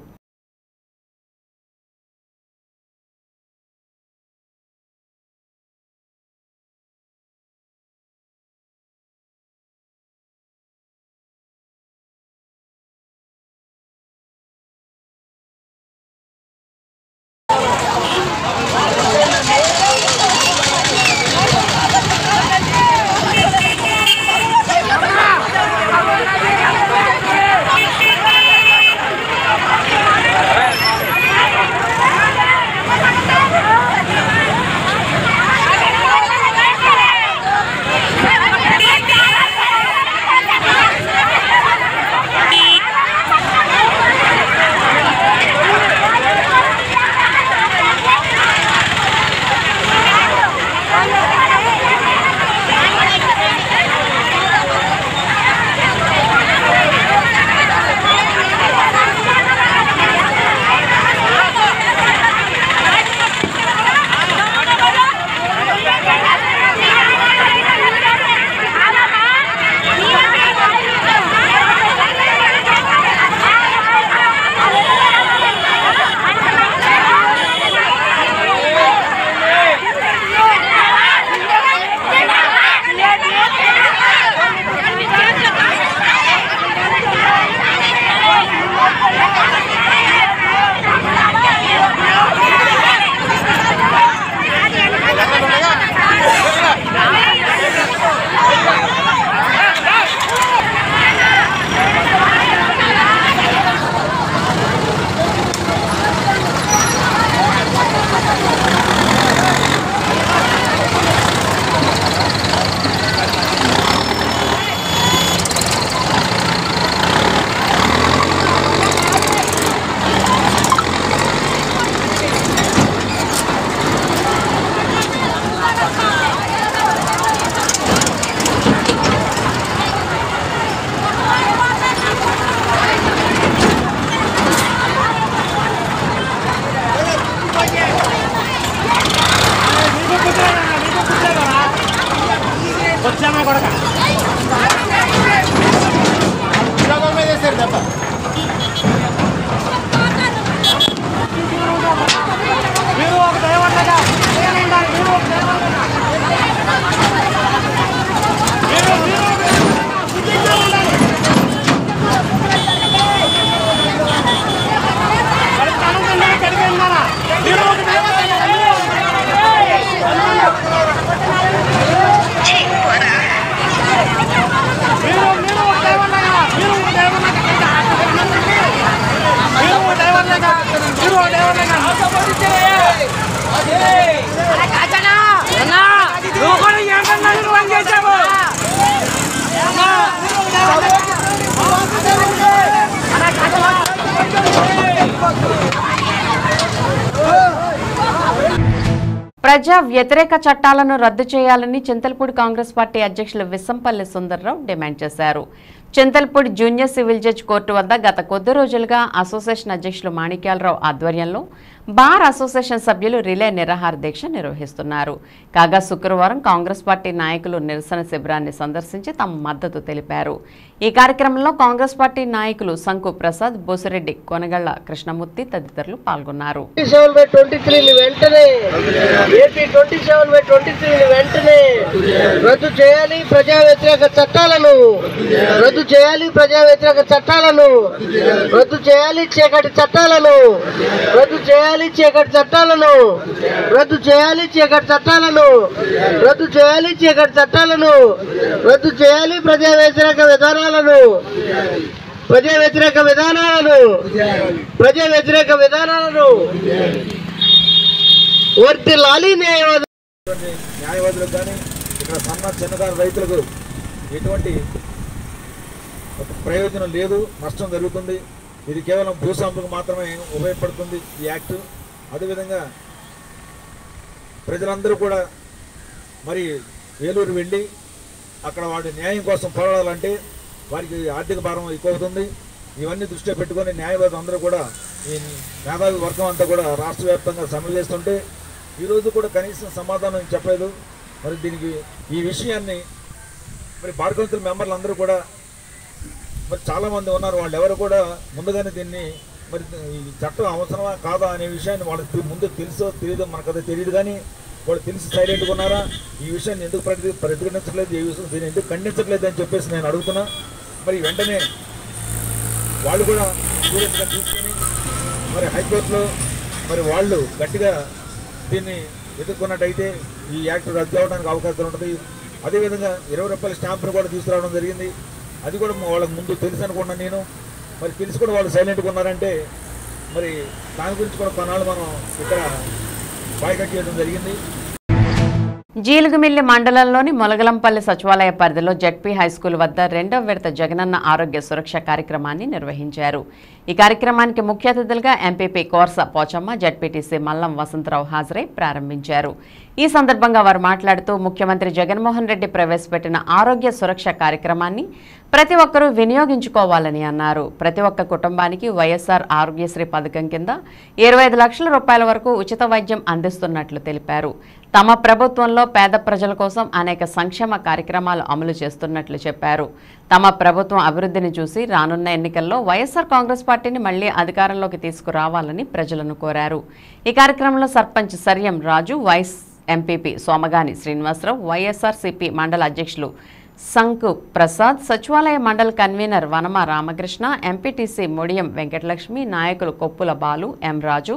ప్రజా వ్యతిరేక చట్టాలను రద్దు చేయాలని చింతలపూడి కాంగ్రెస్ పార్టీ అధ్యక్షులు విసంపల్లి సుందర్రావు డిమాండ్ చేశారు. Chintalapudi junior civil judge court వద్ద గత కొద్ది రోజులుగా అసోసియేషన్ అధ్యక్షులు మాణిక్యాలరావు ఆధ్వర్యంలో బార్ అసోసియేషన్ సభ్యులు రిలే నిరాహార దీక్ష నిర్వహిస్తున్నారు. కాగా శుక్రవారం కాంగ్రెస్ పార్టీ నాయకులు నిరసన శిబిరాన్ని సందర్శించి తమ మద్దతు తెలిపారు. ఈ కార్యక్రమంలో కాంగ్రెస్ పార్టీ నాయకులు సంకు ప్రసాద్, బోసిరెడ్డి, కొనగళ్ల కృష్ణమూర్తి తదితరులు పాల్గొన్నారు. రద్దు చేయాలి ప్రజా వ్యతిరేక చట్టాలను, రద్దు చేయాలి ప్రజా వ్యతిరేక చట్టాలను, రద్దు చేయాలి చీకటి చట్టాలను, రద్దు చేయాలి చీకటి చట్టాలను, రద్దు చేయాలి చీకటి చట్టాలను, రద్దు చేయాలి చీకటి చట్టాలను, రద్దు చేయాలి ప్రజా వ్యతిరేక విధానాలను, ప్రజా వ్యతిరేక విధానాలను, ప్రజా వ్యతిరేక విధానాలను వర్తిల్లాలి. న్యాయవాదులకు కానీ ఇక్కడ సన్న చిన్నదారు రైతులకు ఎటువంటి ప్రయోజనం లేదు, నష్టం జరుగుతుంది. ఇది కేవలం భూస్వాములకు మాత్రమే ఉపయోగపడుతుంది ఈ యాక్ట్. అదేవిధంగా ప్రజలందరూ కూడా మరి ఏలూరు వెళ్ళి అక్కడ వాడి న్యాయం కోసం పోరాడాలంటే వారికి ఆర్థిక భారం ఎక్కువ అవుతుంది. ఇవన్నీ దృష్టిలో పెట్టుకొని న్యాయవాదులు అందరూ కూడా ఈ మేధావి వర్గం అంతా కూడా రాష్ట్ర వ్యాప్తంగా సమ్మె చేస్తుంటే ఈరోజు కూడా కనీసం సమాధానం చెప్పలేదు. మరి దీనికి ఈ విషయాన్ని మరి బార్ కౌన్సిల్ మెంబర్లు అందరూ కూడా మరి చాలామంది ఉన్నారు, వాళ్ళు ఎవరు కూడా ముందుగానే దీన్ని మరి ఈ చట్టం అవసరమా కాదా అనే విషయాన్ని వాళ్ళకి ముందు తెలుసో తెలియదో మనకదే తెలియదు, కానీ వాళ్ళు తెలిసి సైలెంట్గా ఉన్నారా, ఈ విషయాన్ని ఎందుకు ప్రతిఘటించట్లేదు, ఈ విషయం దీన్ని ఎందుకు ఖండించట్లేదు అని చెప్పేసి నేను అడుగుతున్నా. మరి వెంటనే వాళ్ళు కూడా సీరియస్గా తీసుకొని మరి హైకోర్టులో మరి వాళ్ళు గట్టిగా దీన్ని ఎదుర్కొన్నట్టయితే ఈ యాక్ట్ రద్దు అవ్వడానికి అవకాశం ఉంటుంది. అదేవిధంగా 20 రూపాయల స్టాంపును కూడా తీసుకురావడం జరిగింది. అది కూడా వాళ్ళకి ముందు తెలుసు అనుకున్నాను నేను. మరి తెలిసి కూడా వాళ్ళు సైలెంట్గా ఉన్నారంటే మరి దాని గురించి కూడా కొన్నాళ్ళు మనం ఇక్కడ బాయ్కట్ చేయడం జరిగింది. జీలుగుమిల్లి మండలంలోని మొలగలంపల్లి సచివాలయ పరిధిలో జడ్పీ హైస్కూల్ వద్ద 2వ విడత జగనన్న ఆరోగ్య సురక్ష కార్యక్రమాన్ని నిర్వహించారు. ఈ కార్యక్రమానికి ముఖ్య అతిథులుగా ఎంపీపీ కోర్స పోచమ్మ, జడ్పీటీసీ మల్లం వసంతరావు హాజరై ప్రారంభించారు. ఈ సందర్భంగా వారు మాట్లాడుతూ ముఖ్యమంత్రి జగన్మోహన్ రెడ్డి ప్రవేశపెట్టిన ఆరోగ్య సురక్ష కార్యక్రమాన్ని ప్రతి ఒక్కరూ వినియోగించుకోవాలని అన్నారు. ప్రతి ఒక్క కుటుంబానికి వైఎస్ఆర్ ఆరోగ్యశ్రీ పథకం కింద 25 లక్షల రూపాయల వరకు ఉచిత వైద్యం అందిస్తున్నట్లు తెలిపారు. తమ ప్రభుత్వంలో పేద ప్రజల కోసం అనేక సంక్షేమ కార్యక్రమాలు అమలు చేస్తున్నట్లు చెప్పారు. తమ ప్రభుత్వం అభివృద్ధిని చూసి రానున్న ఎన్నికల్లో వైఎస్ఆర్ కాంగ్రెస్ పార్టీని మళ్లీ అధికారంలోకి తీసుకురావాలని ప్రజలను కోరారు. ఈ కార్యక్రమంలో సర్పంచ్ సర్యం రాజు, వైస్ ఎంపీపీ సోమగాని శ్రీనివాసరావు, వైఎస్ఆర్సీపీ మండల అధ్యక్షులు సంకు ప్రసాద్, సచివాలయ మండల కన్వీనర్ వనమ రామకృష్ణ, ఎంపీటీసీ ముడియం వెంకటలక్ష్మి, నాయకులు కొప్పుల బాలు, ఎం రాజు,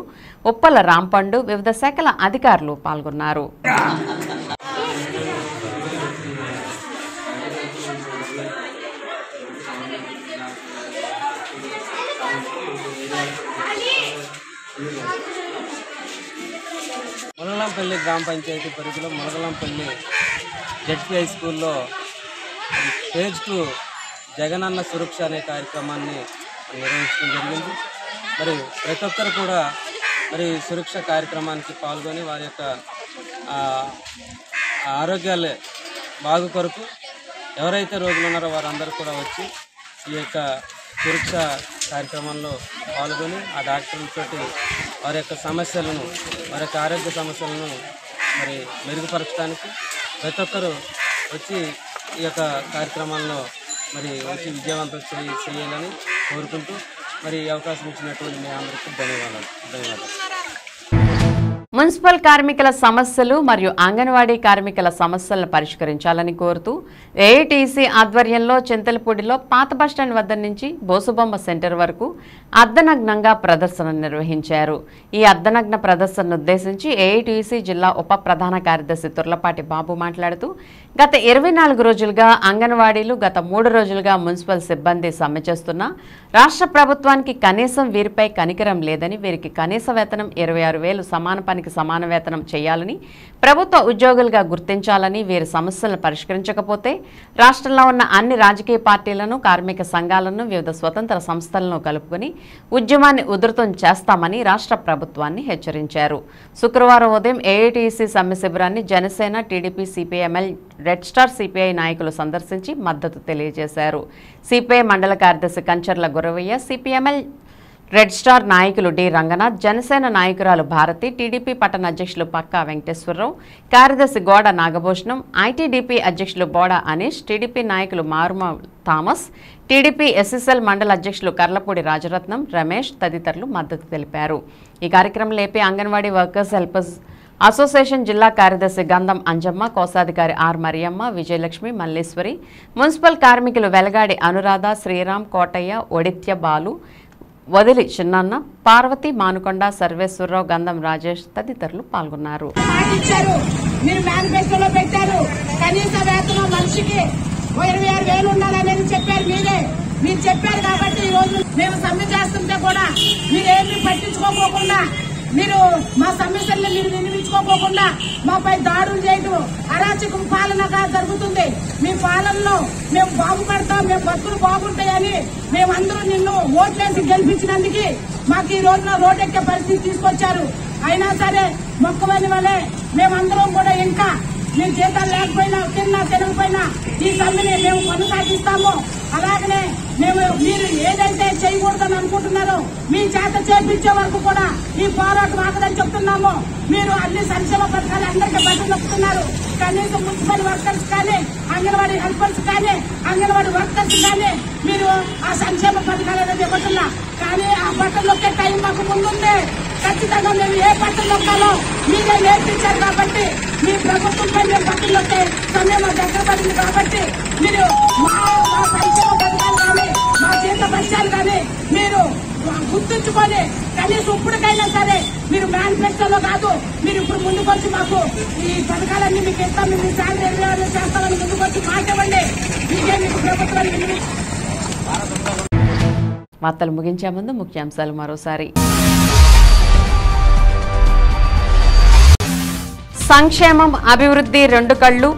ఉప్పల రాంపండు, వివిధ శాఖల అధికారులు పాల్గొన్నారు. మొలగలంపల్లి గ్రామ పంచాయతీ పరిధిలో మొలగలంపల్లి జడ్పీ హై స్కూల్లో ఫేజ్ 2 జగనన్న సురక్ష అనే కార్యక్రమాన్ని నిర్వహించడం జరిగింది. మరి ప్రతి ఒక్కరు కూడా మరి సురక్ష కార్యక్రమానికి పాల్గొని వారి యొక్క ఆరోగ్యాలే బాగు కొరకు ఎవరైతే రోగులు ఉన్నారో వారందరూ కూడా వచ్చి ఈ యొక్క సురక్ష కార్యక్రమంలో పాల్గొని ఆ డాక్టర్లతోటి వారి యొక్క సమస్యలను, వారి యొక్క ఆరోగ్య సమస్యలను మరి మెరుగుపరచడానికి ప్రతి ఒక్కరూ వచ్చి ఈ యొక్క కార్యక్రమాల్లో మరి వచ్చి విజయవంతం చేయాలని కోరుకుంటూ మరి ఈ అవకాశం ఇచ్చినటువంటి మీ అందరికీ ధన్యవాదాలు. మున్సిపల్ కార్మికుల సమస్యలు మరియు అంగన్వాడీ కార్మికుల సమస్యలను పరిష్కరించాలని కోరుతూ ఏఐటీసీ ఆధ్వర్యంలో చింతలపూడిలో పాత బస్టాండ్ వద్ద నుంచి బోసుబొమ్మ సెంటర్ వరకు అర్ధనగ్నంగా ప్రదర్శన నిర్వహించారు. ఈ అర్ధనగ్న ప్రదర్శనను ఉద్దేశించి ఏఐటీసీ జిల్లా ఉప ప్రధాన కార్యదర్శి తుర్లపాటి బాబు మాట్లాడుతూ గత 24 రోజులుగా అంగన్వాడీలు, గత 3 రోజులుగా మున్సిపల్ సిబ్బంది సమ్మె చేస్తున్నా రాష్ట్ర ప్రభుత్వానికి కనీసం వీరిపై కనికరం లేదని, వీరికి కనీస వేతనం 26,000 సమాన పనికి సమాన వేతనం చేయాలని, ప్రభుత్వ ఉద్యోగులుగా గుర్తించాలని, వీరి సమస్యలను పరిష్కరించకపోతే రాష్ట్రంలో ఉన్న అన్ని రాజకీయ పార్టీలను, కార్మిక సంఘాలను, వివిధ స్వతంత్ర సంస్థలను కలుపుకొని ఉద్యమాన్ని ఉధృతం చేస్తామని రాష్ట్ర ప్రభుత్వాన్ని హెచ్చరించారు. శుక్రవారం ఉదయం ఏఐటీసీ సమ్మె శిబిరాన్ని జనసేన, టీడీపీ, సిపిఐఎంఎల్, రెడ్ స్టార్ సిపిఐ నాయకులు సందర్శించి మద్దతు తెలియజేశారు. సిపిఐ మండల కార్యదర్శి కంచర్ల గురవయ్య, సిపిఎంఎల్ రెడ్ స్టార్ నాయకులు డి రంగనాథ్, జనసేన నాయకురాలు భారతి, టీడీపీ పట్టణ అధ్యక్షులు పక్కా వెంకటేశ్వరరావు, కార్యదర్శి గోడ నాగభూషణం, ఐటీడీపీ అధ్యక్షులు బోడ అనీష్, టీడీపీ నాయకులు మారుమ థామస్, టీడీపీ ఎస్ఎస్ఎల్ మండల అధ్యక్షులు కర్లపూడి రాజరత్నం, రమేష్ తదితరులు మద్దతు తెలిపారు. ఈ కార్యక్రమంలో AP anganwadi workers helpers association జిల్లా కార్యదర్శి గంధం అంజమ్మ, కోశాధికారి ఆర్ మరియమ్మ, విజయలక్ష్మి, మల్లేశ్వరి, మున్సిపల్ కార్మికులు వెలగాడి అనురాధ, శ్రీరామ్, కోటయ్య, ఒడిత్య బాలు, వదిలి చిన్నన్న, పార్వతి, మానుకొండ, సర్వేశ్వరరావు, గంధం రాజేష్ తదితరులు పాల్గొన్నారు. మీరు మేనిఫెస్టోలో పెట్టారు కనీస వేతనం మనిషికి 26,000 ఉండాలనేది చెప్పారు మీరే. మీరు చెప్పారు కాబట్టి ఈ రోజు మేము సమ్మె చేస్తుంటే కూడా మీరేమి పట్టించుకోకుండా, మీరు మా సమస్యల్ని మీరు వినిపించుకోకుండా మాపై దాడులు చేయడం అరాచకం పాలనగా జరుగుతుంది. మీ పాలనలో మేము బాగుపడతాం, మేము బతుకులు బాగుంటాయని మేమందరూ నిన్ను ఓట్లేసి గెలిపించినందుకు మాకు ఈ రోజున రోడ్డెక్కే పరిస్థితి తీసుకొచ్చారు. అయినా సరే మొక్కవని వల్లే మేమందరం కూడా ఇంకా మీరు జీతాలు లేకపోయినా తిన్నా తినకపోయినా ఈ సమ్మెని మేము కొనసాగిస్తాము. అలాగనే మేము మీరు ఏదైతే చేయకూడదని అనుకుంటున్నారో మీ చేత చేపించే వరకు కూడా ఈ పోరాటం ఆగదని చెప్తున్నాము. మీరు అన్ని సంక్షేమ పథకాలు అందరికీ బట్టనొక్కుతున్నారు. కనీసం మున్సిపల్ వర్కర్స్ కానీ, అంగన్వాడీ హెల్పర్స్ కానీ, అంగన్వాడీ వర్కర్స్ కానీ మీరు ఆ సంక్షేమ పథకాలు అనేది ఇవ్వట్లా. కానీ ఆ బట్టలు నొక్కే టైం మాకు ముందుంది. ఖచ్చితంగా మేము ఏ బట్టలు నొక్కాలో మీరే నేర్పించారు కాబట్టి మీ ప్రభుత్వంపై మేము బట్టలు నొక్కే సమయం దగ్గర పడింది కాబట్టి మీరు మా సంక్షేమ పథకాలు కానీ, మా జీత పత్యాలు కానీ మీరు గుర్తుంచుకొని కనీసం ఇప్పటికైనా సరే మీరు మేనిఫెస్టోలో కాదు, మీరు ఇప్పుడు ముందుకొచ్చి మాకు ఈ పథకాలన్నీ మీకు ఇస్తాం, మీ శాలరీ చేస్తామని ముందుకొచ్చి మాట్లాడండి. మీకే మీకు ప్రభుత్వానికి. వార్తలు ముగించే ముందు ముఖ్యాంశాలు మరోసారి. సంక్షేమం అభివృద్ధి రెండు కళ్లు.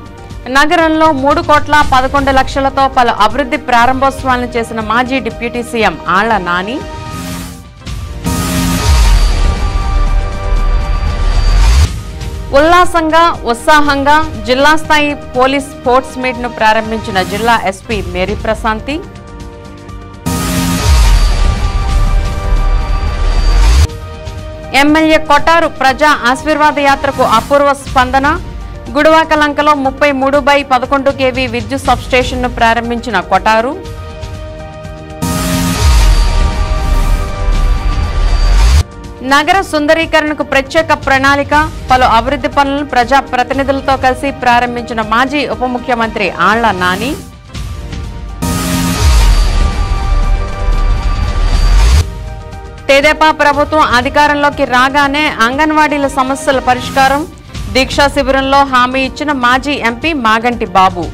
నగరంలో 3,11,00,000తో పలు అభివృద్ధి ప్రారంభోత్సవాలను చేసిన మాజీ డిప్యూటీ సీఎం ఆళ్ల నాని. ఉల్లాసంగా ఉత్సాహంగా జిల్లా స్థాయి పోలీస్ స్పోర్ట్స్ మీట్ ను ప్రారంభించిన జిల్లా SP Mary Prashanti. MLA Kotaru ప్రజా ఆశీర్వాద యాత్రకు అపూర్వ స్పందన. గుడివాకలంకలో 33/11 kV విద్యుత్ సబ్స్టేషన్ను ప్రారంభించిన కొటారు. నగర సుందరీకరణకు ప్రత్యేక ప్రణాళిక, పలు అభివృద్ధి పనులను ప్రజా ప్రతినిధులతో కలిసి ప్రారంభించిన మాజీ ఉప ముఖ్యమంత్రి ఆళ్ల నాని. తెదేపా ప్రభుత్వం అధికారంలోకి రాగానే అంగన్వాడీల సమస్యల పరిష్కారం. దీక్షా శిబిరంలో హామీ ఇచ్చిన మాజీ ఎంపీ మాగంటి బాబు.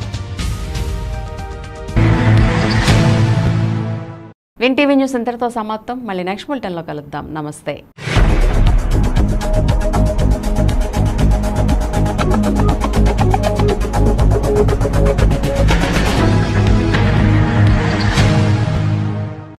విన్ టీవీ న్యూస్ ఇంతటితో సమాప్తం. మళ్ళీ నెక్స్ట్ బులెటిన్లో కలుద్దాం. నమస్తే.